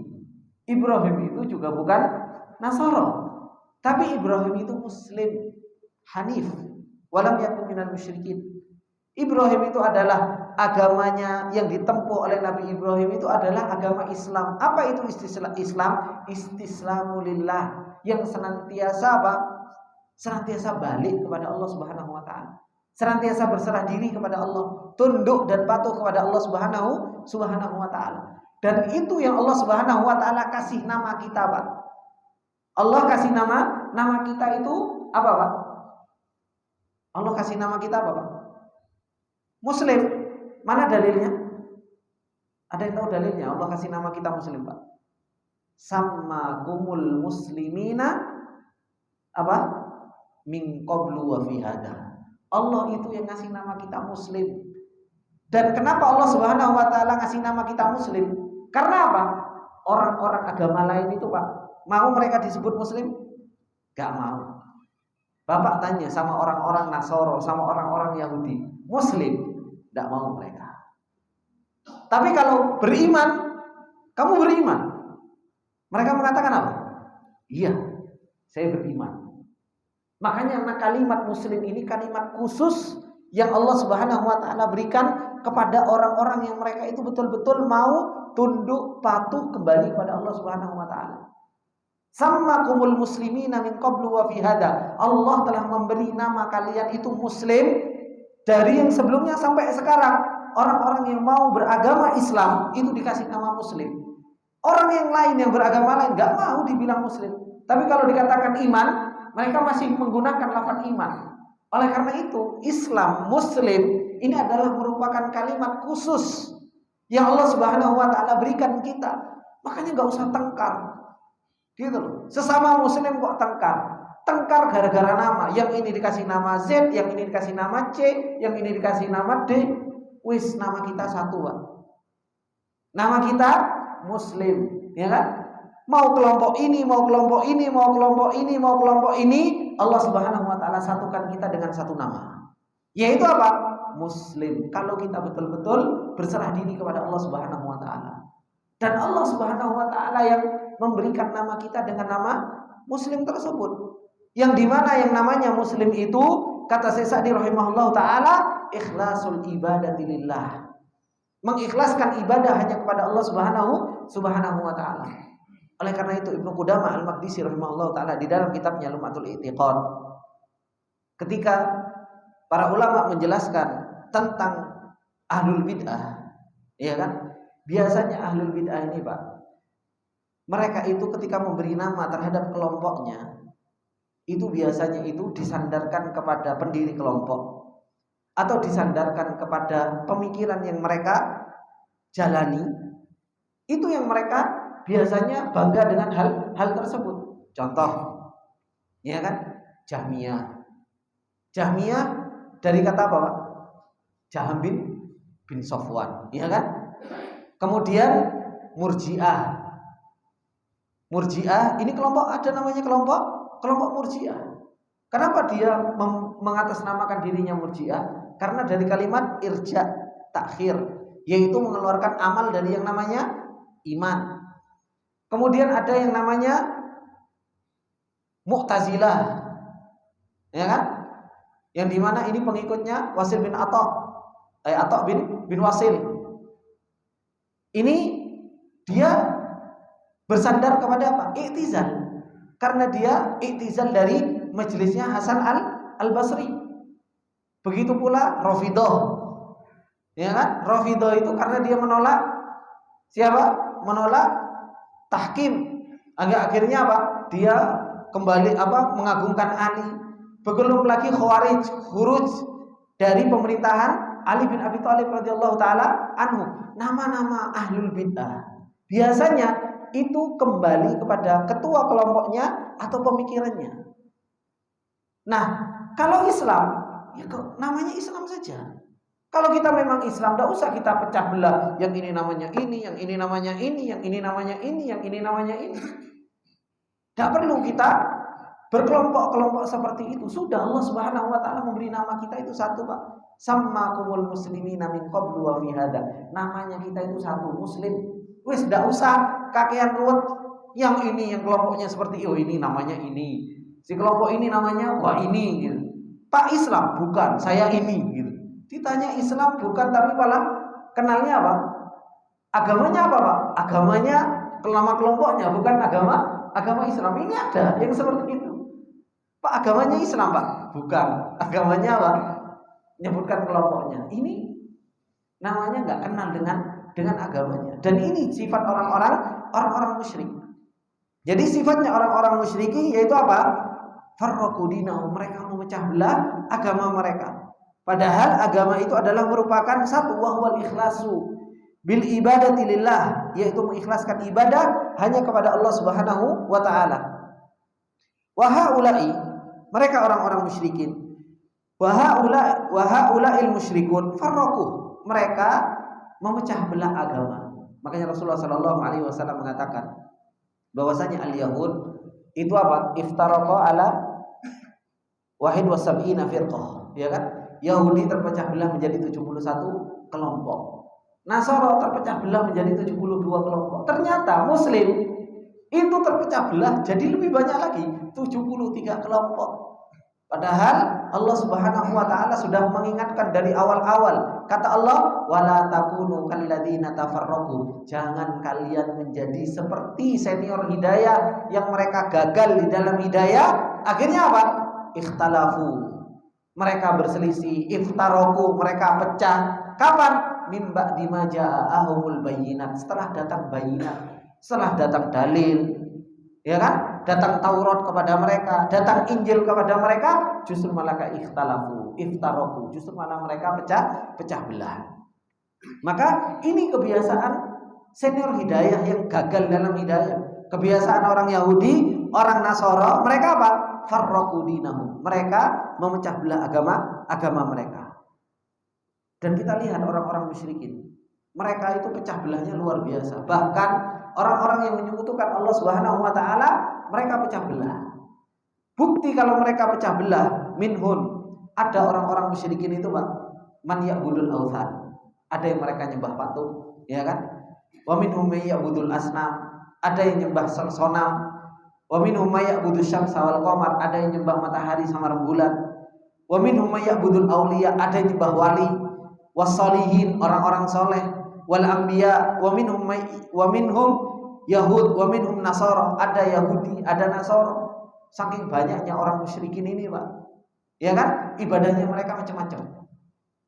Ibrahim itu juga bukan Nasara. Tapi Ibrahim itu muslim, hanif, walam yakun minal musyrikin. Ibrahim itu adalah agamanya yang ditempuh oleh Nabi Ibrahim itu adalah agama Islam. Apa itu Islam? Istislamu lillah, yang senantiasa apa? Senantiasa balik kepada Allah Subhanahu wa taala. Senantiasa berserah diri kepada Allah, tunduk dan patuh kepada Allah Subhanahu wa taala. Dan itu yang Allah Subhanahu wa taala kasih nama kita, Pak. Allah kasih nama kita itu apa, Pak? Allah kasih nama kita apa, Pak? Muslim. Mana dalilnya? Ada yang tahu dalilnya? Allah kasih nama kita Muslim, Pak. Sammakumul muslimina apa? Min qablu wa fi hada. Allah itu yang ngasih nama kita Muslim. Dan kenapa Allah Subhanahu wa taala ngasih nama kita Muslim? Karena apa? Orang-orang agama lain itu, Pak, mau mereka disebut Muslim? Gak mau. Bapak tanya sama orang-orang Nasoro, sama orang-orang Yahudi, Muslim? Gak mau mereka. Tapi kalau beriman, kamu beriman. Mereka mengatakan apa? Iya, saya beriman. Makanya kalimat Muslim ini kalimat khusus yang Allah Subhanahu wa taala berikan kepada orang-orang yang mereka itu betul-betul mau tunduk patuh kembali kepada Allah Subhanahu wa taala. Sammakumul muslimina min qablu wa fi hada. Allah telah memberi nama kalian itu Muslim dari yang sebelumnya sampai sekarang. Orang-orang yang mau beragama Islam itu dikasih nama Muslim. Orang yang lain yang beragama lain gak mau dibilang Muslim. Tapi kalau dikatakan iman, mereka masih menggunakan lafaz iman. Oleh karena itu, Islam, Muslim ini adalah merupakan kalimat khusus yang Allah Subhanahu wa taala berikan kita. Makanya enggak usah tengkar. Gitu loh. Sesama Muslim kok tengkar? Tengkar gara-gara nama. Yang ini dikasih nama Z, yang ini dikasih nama C, yang ini dikasih nama D. Wis, nama kita satu, Pak. Nama kita Muslim, ya kan? Mau kelompok ini, mau kelompok ini, mau kelompok ini, mau kelompok ini, Allah Subhanahu wa taala satukan kita dengan satu nama. Yaitu apa? Muslim. Kalau kita betul-betul berserah diri kepada Allah Subhanahu wa taala. Dan Allah Subhanahu wa taala yang memberikan nama kita dengan nama Muslim tersebut. Yang dimana yang namanya Muslim itu, kata Syekh Sa'di rahimahullah taala, ikhlasul ibadati lillah. Mengikhlaskan ibadah hanya kepada Allah Subhanahu wa taala. Oleh karena itu Ibnu Qudamah Al-Maqdisi rahimahullah taala di dalam kitabnya Lum'atul I'tiqad, ketika para ulama menjelaskan tentang ahlul bid'ah, ya kan? Biasanya ahlul bid'ah ini, Pak, mereka itu ketika memberi nama terhadap kelompoknya, itu biasanya itu disandarkan kepada pendiri kelompok atau disandarkan kepada pemikiran yang mereka jalani. Itu yang mereka biasanya bangga dengan hal tersebut. Contoh, ya kan? Jahmiyah. Jahmiyah dari kata apa, Pak? Jaham bin Safwan, ya kan? Kemudian Murji'ah. Murji'ah ini kelompok, ada namanya kelompok Murji'ah. Kenapa dia mengatasnamakan dirinya Murji'ah? Karena dari kalimat irja, takhir, yaitu mengeluarkan amal dari yang namanya iman. Kemudian ada yang namanya Mu'tazilah, ya kan? Yang dimana ini pengikutnya Wasil bin Atta bin Wasil. Ini dia Bersandar kepada apa? I'tizal. Karena dia i'tizal dari majelisnya Hasan al-Basri. Begitu pula Rafidhah. Ya kan? Rafidhah itu karena dia menolak siapa? Menolak tahkim. Akhirnya apa? Dia kembali mengagungkan Ali. Belum lagi Khawarij, khuruj dari pemerintahan Ali bin Abi Thalib radhiyallahu taala anhu. Nama-nama ahlul bid'ah biasanya itu kembali kepada ketua kelompoknya atau pemikirannya. Nah, kalau Islam, ya namanya Islam saja. Kalau kita memang Islam, tidak usah kita pecah belah. Yang ini namanya ini, yang ini namanya ini, yang ini namanya ini, yang ini namanya ini. Tidak perlu kita berkelompok-kelompok seperti itu. Sudah Allah Subhanahu wa taala memberi nama kita itu satu, Pak. Sammakumul muslimina min qablu wa fi hada. Namanya kita itu satu, muslim. Wis tidak usah kakean ruwet. Yang ini yang kelompoknya seperti ini namanya ini. Si kelompok ini namanya wah ini gitu. Pak Islam bukan, saya ini gitu. Ditanya Islam bukan tapi malah kenalnya apa? Agamanya apa, Pak? Agamanya nama kelompoknya bukan agama Islam. Ini ada yang seperti itu. Pak, agamanya Islam, Pak? Bukan. Agamanya apa? Menyebutkan kelompoknya. Ini namanya nggak kenal dengan agamanya. Dan ini sifat orang-orang musyrik. Jadi sifatnya orang-orang musyriki yaitu apa? Farraqu dinahum, mereka memecah belah agama mereka. Padahal agama itu adalah merupakan satu, wahwal ikhlasu bil ibadati lillah, yaitu mengikhlaskan ibadah hanya kepada Allah Subhanahu wa taala. Wa haula'i, mereka orang-orang musyrikin. Wa haula'il musyrikun farraqu, mereka memecah belah agama. Makanya Rasulullah sallallahu alaihi wasallam mengatakan bahwasanya al-yahud itu apa? Iftaraqa ala wahid wa sab'ina firqah, ya kan? Yahudi terpecah belah menjadi 71 kelompok. Nasara terpecah belah menjadi 72 kelompok. Ternyata Muslim itu terpecah belah jadi lebih banyak lagi, 73 kelompok. Padahal Allah Subhanahu wa taala sudah mengingatkan dari awal-awal. Kata Allah, "Wala takunu kalladzina tafarraqu." Jangan kalian menjadi seperti senior hidayah yang mereka gagal di dalam hidayah. Akhirnya apa? Ikhtalafu. Mereka berselisih, iftaraku, mereka pecah. Kapan? Mim ba'di ma ja'ahumul bayyinat. Setelah datang bayinat, setelah datang dalil, ya kan? Datang Taurat kepada mereka, datang Injil kepada mereka, justru malah ikhtalafu, iftaraku, justru malah mereka pecah belah. Maka ini kebiasaan senior hidayah yang gagal dalam hidayah. Kebiasaan orang Yahudi, orang Nasara, mereka apa? Farraqu dinahum. Mereka memecah belah agama mereka. Dan kita lihat orang-orang musyrikin, mereka itu pecah belahnya luar biasa. Bahkan orang-orang yang menyekutukan Allah Subhanahu wa taala, mereka pecah belah. Bukti kalau mereka pecah belah, minhun, ada orang-orang musyrikin itu, Pak, man ya'budul authan. Ada yang mereka nyembah patung, ya kan? Wa minhum may ya'budul asnam, ada yang nyembah sonam. Wa minhum may ya'budus syamsa wal qamar, ada yang nyembah matahari sama rembulan. Wa minhum may ya'budul auliya, ada yang nyembah wali. Wassalihin, orang-orang soleh. Wal anbiya, wa minhum Yahud, wa minhum Nasara, ada Yahudi, ada Nasara. Saking banyaknya orang musyrikin ini, Pak. Ya kan? Ibadahnya mereka macam-macam.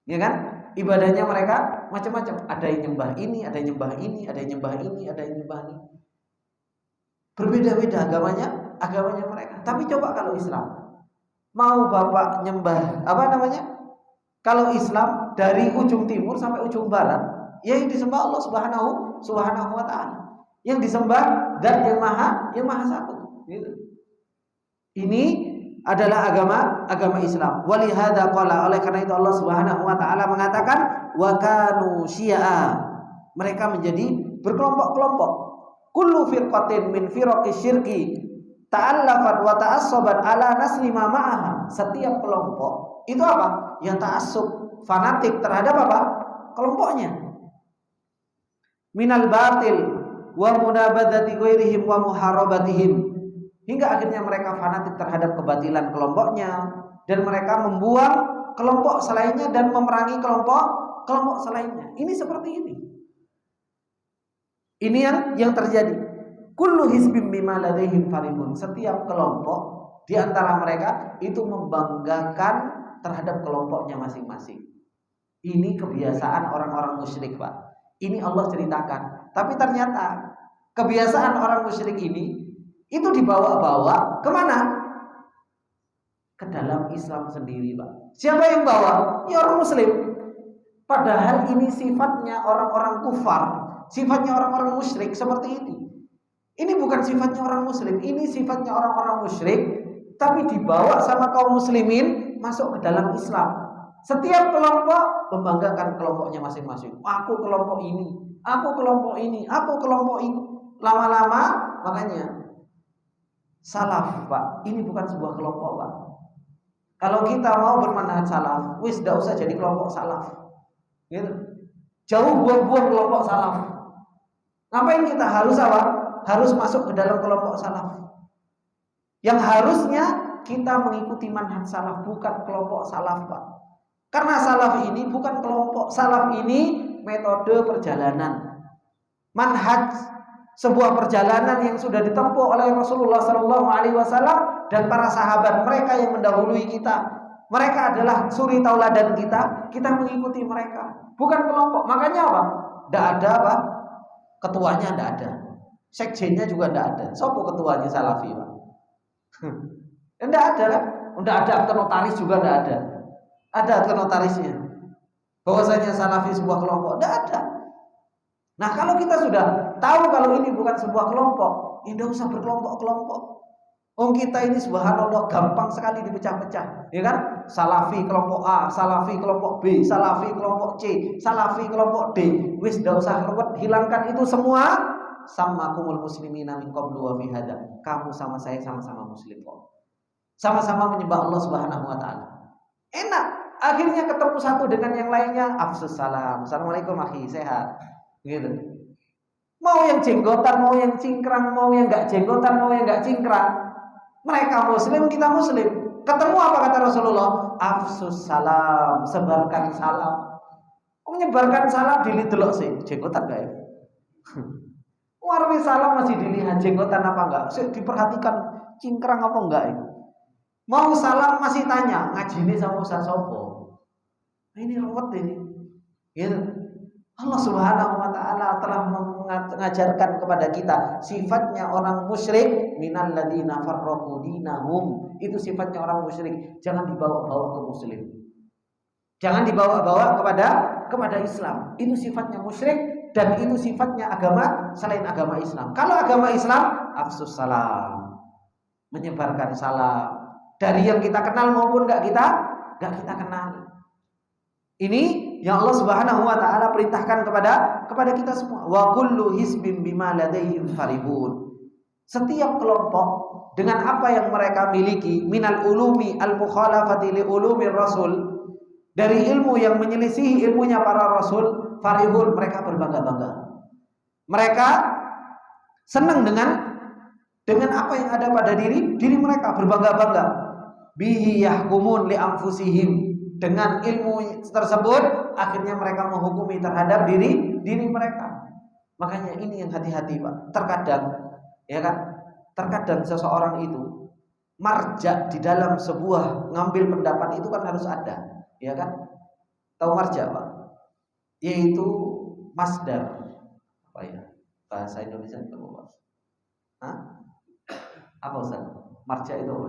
Ya kan? Ibadahnya mereka macam-macam. Ada yang nyembah ini, ada yang nyembah ini, ada yang nyembah ini, ada yang nyembah ini. Berbeda-beda agamanya mereka. Tapi coba kalau Islam, mau Bapak nyembah kalau Islam dari ujung timur sampai ujung barat, ya yang disembah Allah Subhanahu wa taala. Yang disembah dan yang maha satu. Gitu. Ini adalah agama Islam. Walihada qala, oleh karena itu Allah Subhanahu wa taala mengatakan wa kanu syi'a. Mereka menjadi berkelompok-kelompok. Kullu firqatin min firaqi syirki ta'allafat wa ta'assabat ala nasri ma ma'aha. Setiap kelompok itu apa? Yang ta'assub, fanatik terhadap apa? Kelompoknya. Minal batil wa munabadati ghairihim wa muharabatihim. Hingga akhirnya mereka fanatik terhadap kebatilan kelompoknya dan mereka membuang kelompok selainnya dan memerangi kelompok selainnya. Ini seperti ini. Ini yang terjadi. Kullu hizbim bima ladaihim farihun. Setiap kelompok di antara mereka itu membanggakan terhadap kelompoknya masing-masing. Ini kebiasaan orang-orang musyrik, Pak. Ini Allah ceritakan. Tapi ternyata kebiasaan orang musyrik ini itu dibawa-bawa kemana? Ke dalam Islam sendiri, Pak. Siapa yang bawa? Ya orang Muslim. Padahal ini sifatnya orang-orang kufar, sifatnya orang-orang musyrik seperti ini. Ini bukan sifatnya orang Muslim, ini sifatnya orang-orang musyrik, tapi dibawa sama kaum muslimin masuk ke dalam Islam. Setiap kelompok membanggakan kelompoknya masing-masing. Aku kelompok ini, aku kelompok ini, aku kelompok ini. Lama-lama makanya salaf, Pak, ini bukan sebuah kelompok, Pak. Kalau kita mau bermanhaj salaf, wis tidak usah jadi kelompok salaf. Gitu. Jauh buang-buang kelompok salaf. Ngapain kita harus apa? Harus masuk ke dalam kelompok salaf. Yang harusnya kita mengikuti manhaj salaf, bukan kelompok salaf, Pak. Karena salaf ini bukan kelompok, salaf ini metode perjalanan. Manhaj sebuah perjalanan yang sudah ditempuh oleh Rasulullah SAW dan para sahabat mereka yang mendahului kita. Mereka adalah suri tauladan kita, kita mengikuti mereka. Bukan kelompok. Makanya apa? Tidak ada apa? Ketuanya tidak ada. Sekjennya juga tidak ada. Siapa ketuanya salafi, Pak? Tidak ada kan? Tidak ada akte notaris juga tidak ada. Ada akte notarisnya. Bahwasanya salafi sebuah kelompok, tidak ada. Nah, kalau kita sudah tahu kalau ini bukan sebuah kelompok, ya tidak usah berkelompok-kelompok. Kita ini subhanallah gampang sekali dipecah-pecah, ya kan? Salafi kelompok A, salafi kelompok B, salafi kelompok C, salafi kelompok D. Wis tidak usah ruwet, hilangkan itu semua. Sammakumul muslimina min qablu wa fi hada. Kamu sama saya sama-sama muslim kok. Sama-sama menyembah Allah Subhanahu wa taala. Enak. Akhirnya ketemu satu dengan yang lainnya, afsus salam. Assalamualaikum akhi, sehat. Gitu. Mau yang jenggotan, mau yang cingkrang, mau yang enggak jenggotan, mau yang enggak cingkrang. Mereka muslim, kita muslim. Ketemu apa kata Rasulullah? Afsus salam, sebarkan salam. Menyebarkan salam dilihat sih, jenggotan enggak ya? Warwi salam masih dilihat jenggotan apa enggak? Diperhatikan cingkrang apa enggak ya? Mau salam masih tanya, ngajine sama Ustaz sopo. Nah, ini ruwet ini. Gitu. Allah Subhanahu wa taala telah mengajarkan kepada kita sifatnya orang musyrik, minal ladzina farraqu dinahum. Itu sifatnya orang musyrik, jangan dibawa-bawa ke muslim. Jangan dibawa-bawa kepada Islam. Itu sifatnya musyrik dan itu sifatnya agama selain agama Islam. Kalau agama Islam, afsus salam, menyebarkan salam dari yang kita kenal maupun enggak kita kenal. Ini yang Allah Subhanahu wa taala perintahkan kepada kita semua. Wa kullu hizbin bima ladaihim farihun. Setiap kelompok dengan apa yang mereka miliki, minal ulumi al-mukhalafati li ulumir rasul, dari ilmu yang menyelisihi ilmunya para rasul, farihun, mereka berbangga-bangga. Mereka senang dengan apa yang ada pada diri mereka, berbangga-bangga. Bihi yahkumun li anfusihim. Dengan ilmu tersebut akhirnya mereka menghukumi terhadap diri mereka. Makanya ini yang hati-hati, Pak. Terkadang seseorang itu marja di dalam sebuah ngambil pendapat itu kan harus ada, ya kan? Tahu marja, Pak? Yaitu masdar. Apa ya? Bahasa Indonesia itu apa, Pak? Hah? Apa Ustaz? Marja itu apa?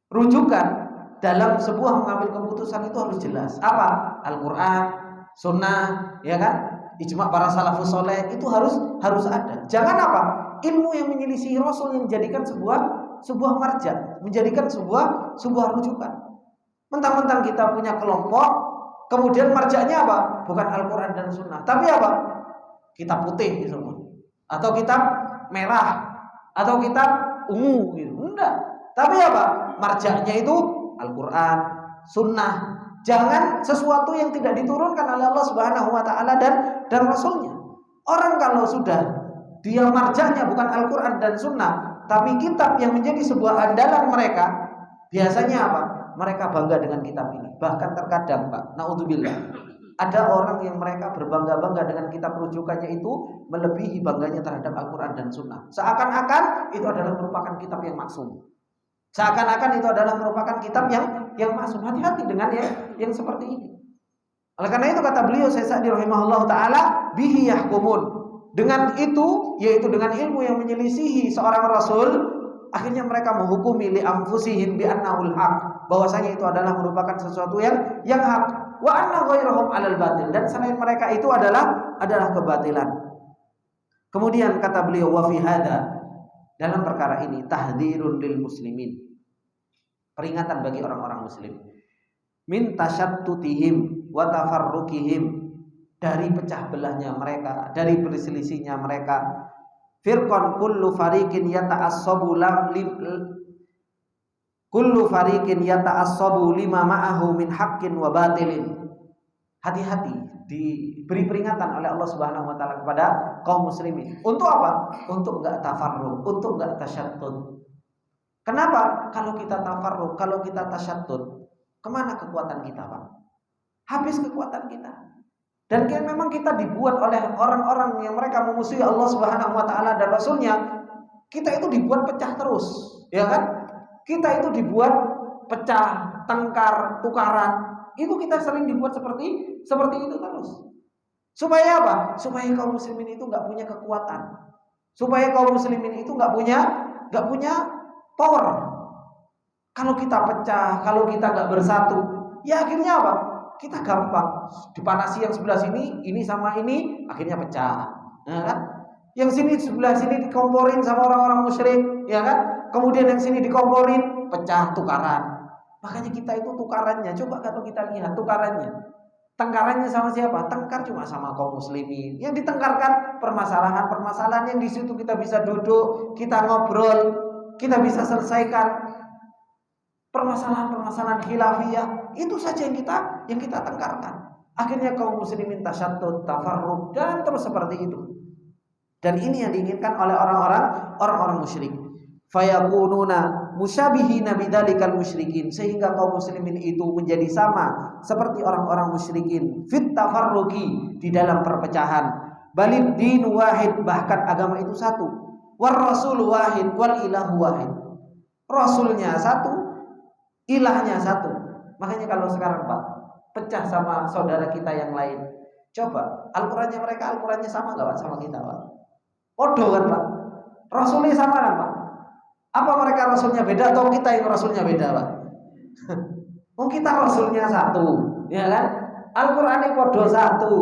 Rujukan dalam sebuah mengambil keputusan itu harus jelas. Apa? Al-Quran, Sunnah, ya kan? Ijma' para salafus soleh itu harus ada. Jangan apa? Ilmu yang menyelisihi Rasul yang menjadikan sebuah marja, menjadikan sebuah rujukan. Mentang-mentang kita punya kelompok, kemudian marjanya apa? Bukan Al-Quran dan Sunnah, tapi apa? Kitab putih gitu, atau kitab merah, atau kitab ungu gitu. Enggak. Tapi apa? Marjanya itu Al-Quran, Sunnah. Jangan sesuatu yang tidak diturunkan oleh Allah Subhanahu wa taala dan Rasulnya. Orang kalau sudah dia marjanya bukan Al-Quran dan Sunnah, tapi kitab yang menjadi sebuah andalan mereka, biasanya apa? Mereka bangga dengan kitab ini. Bahkan terkadang, Pak, naudzubillah, Ada orang yang mereka berbangga-bangga dengan kitab rujukannya itu melebihi bangganya terhadap Al-Quran dan Sunnah. Seakan-akan itu adalah merupakan kitab yang maksum. Seakan-akan itu adalah merupakan kitab yang maksum. Hati-hati dengan yang seperti ini. Oleh karena itu kata beliau Syekh Sa'di rahimahullah ta'ala, bihi yahkumun. Dengan itu, yaitu dengan ilmu yang menyelisihi seorang rasul, akhirnya mereka menghukumi li anfusihim bi annahul haq, bahwasanya itu adalah merupakan sesuatu yang hak. Wa anna ghairahum 'alal batil, dan selain mereka itu adalah kebatilan. Kemudian kata beliau, wa fi hada, dalam perkara ini tahdzirun lil muslimin, peringatan bagi orang-orang muslim, min tasyattutihim wa tafarruqihim, dari pecah belahnya mereka, dari perselisihnya mereka. Firqan kullu fariqin yata'assabu kullu fariqin yata'assabu lima ma'ahu min haqqin wa batilin. Hati-hati, diberi peringatan oleh Allah Subhanahu wa taala kepada kaum muslimin. Untuk apa? Untuk enggak tafarruq, untuk enggak tasyattut. Kenapa? Kalau kita tafarruq, kalau kita tasyattut, kemana kekuatan kita, Pak? Habis kekuatan kita. Dan memang kita dibuat oleh orang-orang yang mereka memusuhi Allah Subhanahu wa taala dan Rasulnya. Kita itu dibuat pecah terus, ya kan? Kita itu dibuat pecah, tengkar, tukaran. Itu kita sering dibuat seperti itu terus. Supaya apa? Supaya kaum muslimin itu nggak punya kekuatan. Supaya kaum muslimin itu nggak punya power. Kalau kita pecah, kalau kita nggak bersatu, ya akhirnya apa? Kita gampang dipanasi yang sebelah sini, ini sama ini, akhirnya pecah, ya kan? Yang sini sebelah sini dikomporin sama orang-orang musyrik, ya kan? Kemudian yang sini dikomporin, pecah, tukaran. Makanya kita itu tukarannya, coba kalau kita lihat tukarannya, tengkarannya sama siapa? Tengkar cuma sama kaum muslimin. Yang ditengkarkan permasalahan-permasalahan yang di situ kita bisa duduk, kita ngobrol, kita bisa selesaikan. Permasalahan-permasalahan khilafiyah, itu saja yang kita tengkarkan. Akhirnya kaum muslimin tasyattut, tafarruq, dan terus seperti itu. Dan ini yang diinginkan oleh orang-orang musyrik. Fayakununa musyabihina bidzalikal musyrikin, sehingga kaum muslimin itu menjadi sama seperti orang-orang musyrikin fit tafarruqi, di dalam perpecahan. Balid din wahid, bahkan agama itu satu. War rasul wahid wal ilahu wahid. Rasulnya satu, ilahnya satu. Makanya kalau sekarang Pak pecah sama saudara kita yang lain, coba Al-Qur'annya mereka, Al-Qur'annya sama enggak Pak sama kita, Pak? Podo kan, Pak? Rasulnya sama kan, Pak? Apa mereka rasulnya beda atau kita yang rasulnya beda, Pak? Oh, kita rasulnya satu, ya kan? Al-Qur'ane podo satu.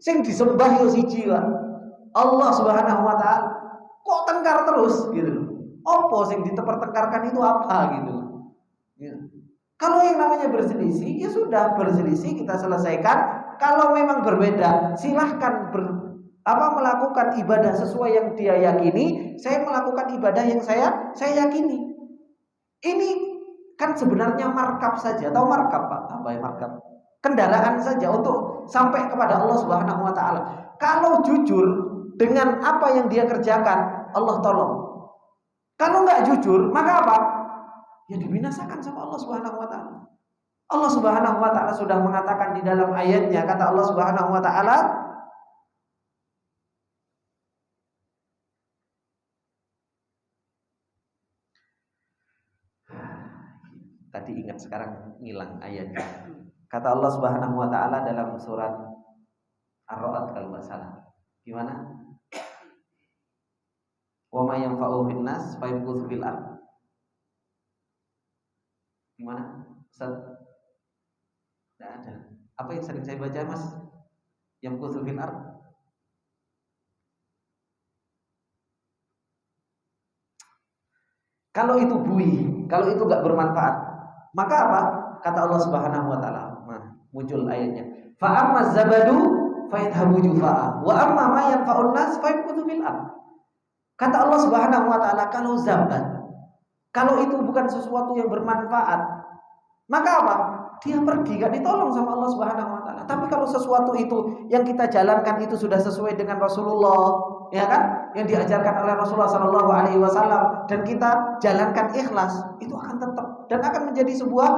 Sing disembah yo siji, Pak. Allah Subhanahu wa taala. Kok tengkar terus gitu loh. Apa sing dipertengkarkan itu apa gitu. Ya. Kalau yang namanya berselisih, ya sudah berselisih, kita selesaikan. Kalau memang berbeda, silahkan melakukan ibadah sesuai yang dia yakini. Saya melakukan ibadah yang saya yakini. Ini kan sebenarnya markab saja. Tahu markab, Pak? Apa ya markab? Kendaraan saja untuk sampai kepada Allah Subhanahu wa taala. Kalau jujur dengan apa yang dia kerjakan, Allah tolong. Kalau nggak jujur, maka apa? Ya dibinasakan sama Allah Subhanahu wa taala. Allah Subhanahu wa taala sudah mengatakan di dalam ayatnya, kata Allah Subhanahu wa taala, tadi ingat sekarang hilang ayatnya. Kata Allah Subhanahu wa taala dalam surat Ar-Ra'd kalau enggak salah. Gimana? Wa may yanfa'u fin nas fa yamkuthu fil ard. Gimana? Ustaz? Enggak ada. Apa yang sering saya baca, Mas? Yamkuthu fil ard. Kalau itu buih, kalau itu enggak bermanfaat, maka apa? Kata Allah Subhanahu wa taala. Nah, muncul ayatnya. Fa amma zabadu fa yadhhabu jufaa wa amma ma yanfa'un nas fa yamkuthu fil ard. Kata Allah Subhanahu wa taala, kalau zabat, kalau itu bukan sesuatu yang bermanfaat, maka apa? Dia pergi, gak ditolong sama Allah Subhanahu wa taala. Tapi kalau sesuatu itu yang kita jalankan itu sudah sesuai dengan Rasulullah, ya kan? Yang diajarkan oleh Rasulullah sallallahu alaihi wasallam, dan kita jalankan ikhlas, itu akan tetap dan akan menjadi sebuah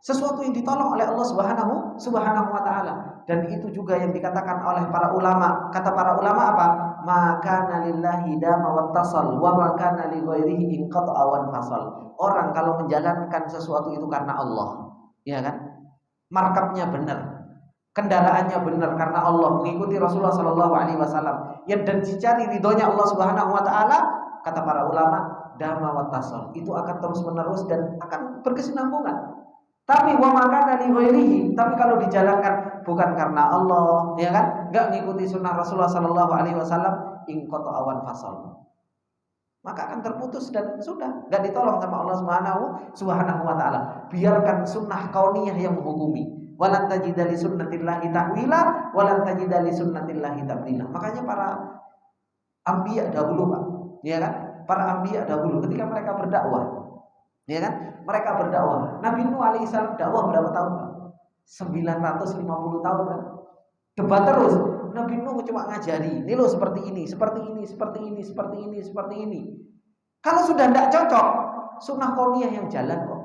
sesuatu yang ditolong oleh Allah Subhanahu wa taala. Dan itu juga yang dikatakan oleh para ulama. Kata para ulama apa? Maka lillahi dama wattasal wa maka li ghairihi inqata'a wan fasal. Orang kalau menjalankan sesuatu itu karena Allah, ya kan? Markabnya benar, kendaraannya benar karena Allah, mengikuti Rasulullah sallallahu alaihi wasallam. Ya, dan dicari ridhonya Allah Subhanahu wa taala, kata para ulama, dama wattasal. Itu akan terus-menerus dan akan berkesinambungan. Tapi wa makana li ghairihi, tapi kalau dijalankan bukan karena Allah, ya kan? Enggak mengikuti sunnah Rasulullah sallallahu alaihi wasallam, ingqata awan fasal. Maka akan terputus dan sudah enggak ditolong sama Allah Subhanahu wa taala. Biarkan sunnah kauniyah yang menghukumi. Walan tajida li sunnatillahi tahwila walan tajida li sunnatillahi tabdila. Makanya para anbiya dahulu, Pak, ya kan? Para anbiya dahulu ketika mereka berdakwah, ya kan? Mereka berdakwah. Nabi Nuh alaihissalam dakwah berapa tahun, Pak? 950 tahun, kan? Debat terus. Nabi Nuh cuma ngajari, ini loh seperti ini, seperti ini, seperti ini, seperti ini, seperti ini. Kalau sudah tidak cocok, sunnah kauniyah yang jalan kok.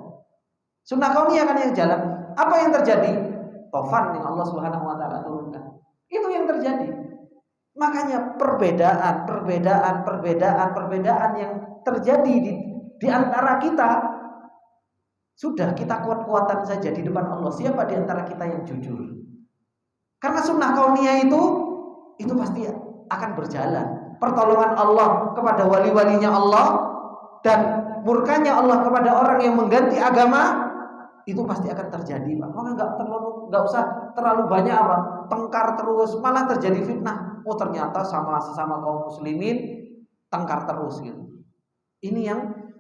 Sunnah kauniyah kan yang jalan. Apa yang terjadi? Tofan yang Allah Subhanahu wa taala turunkan. Itu yang terjadi. Makanya perbedaan yang terjadi di antara kita, sudah kita kuat-kuatan saja di depan Allah. Siapa di antara kita yang jujur? Karena sunnah kauniyah itu pasti akan berjalan. Pertolongan Allah kepada wali-walinya Allah dan murkanya Allah kepada orang yang mengganti agama itu pasti akan terjadi, Pak. Maka nggak usah terlalu banyak tengkar terus, malah terjadi fitnah. Oh, ternyata sesama kaum muslimin tengkar terus gitu. Ini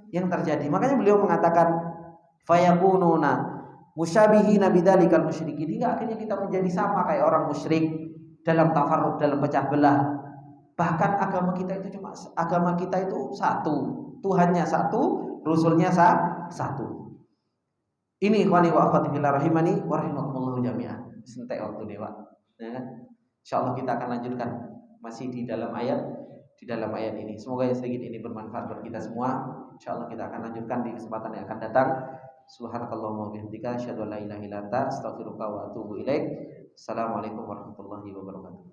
yang terjadi. Makanya beliau mengatakan fayakununa musyabihina bidzalikal musyrikin. Hingga akhirnya kita menjadi sama kayak orang musyrik dalam tafarruq, dalam pecah belah. Bahkan agama kita itu satu, Tuhannya satu, Rasulnya satu. Ini ikhwani wa akhwati fillah rahimani wa rahimakumullah jami'an. Sentek waktu nih, Pak. Ya. Insyaallah kita akan lanjutkan masih di dalam ayat ini. Semoga yang sedikit ini bermanfaat bagi kita semua. Insyaallah kita akan lanjutkan di kesempatan yang akan datang. Subhanakallahumma wa bihamdika asyhadu an la ilaha illa anta astaghfiruka wa atubu ilaik. Assalamualaikum warahmatullahi wabarakatuh.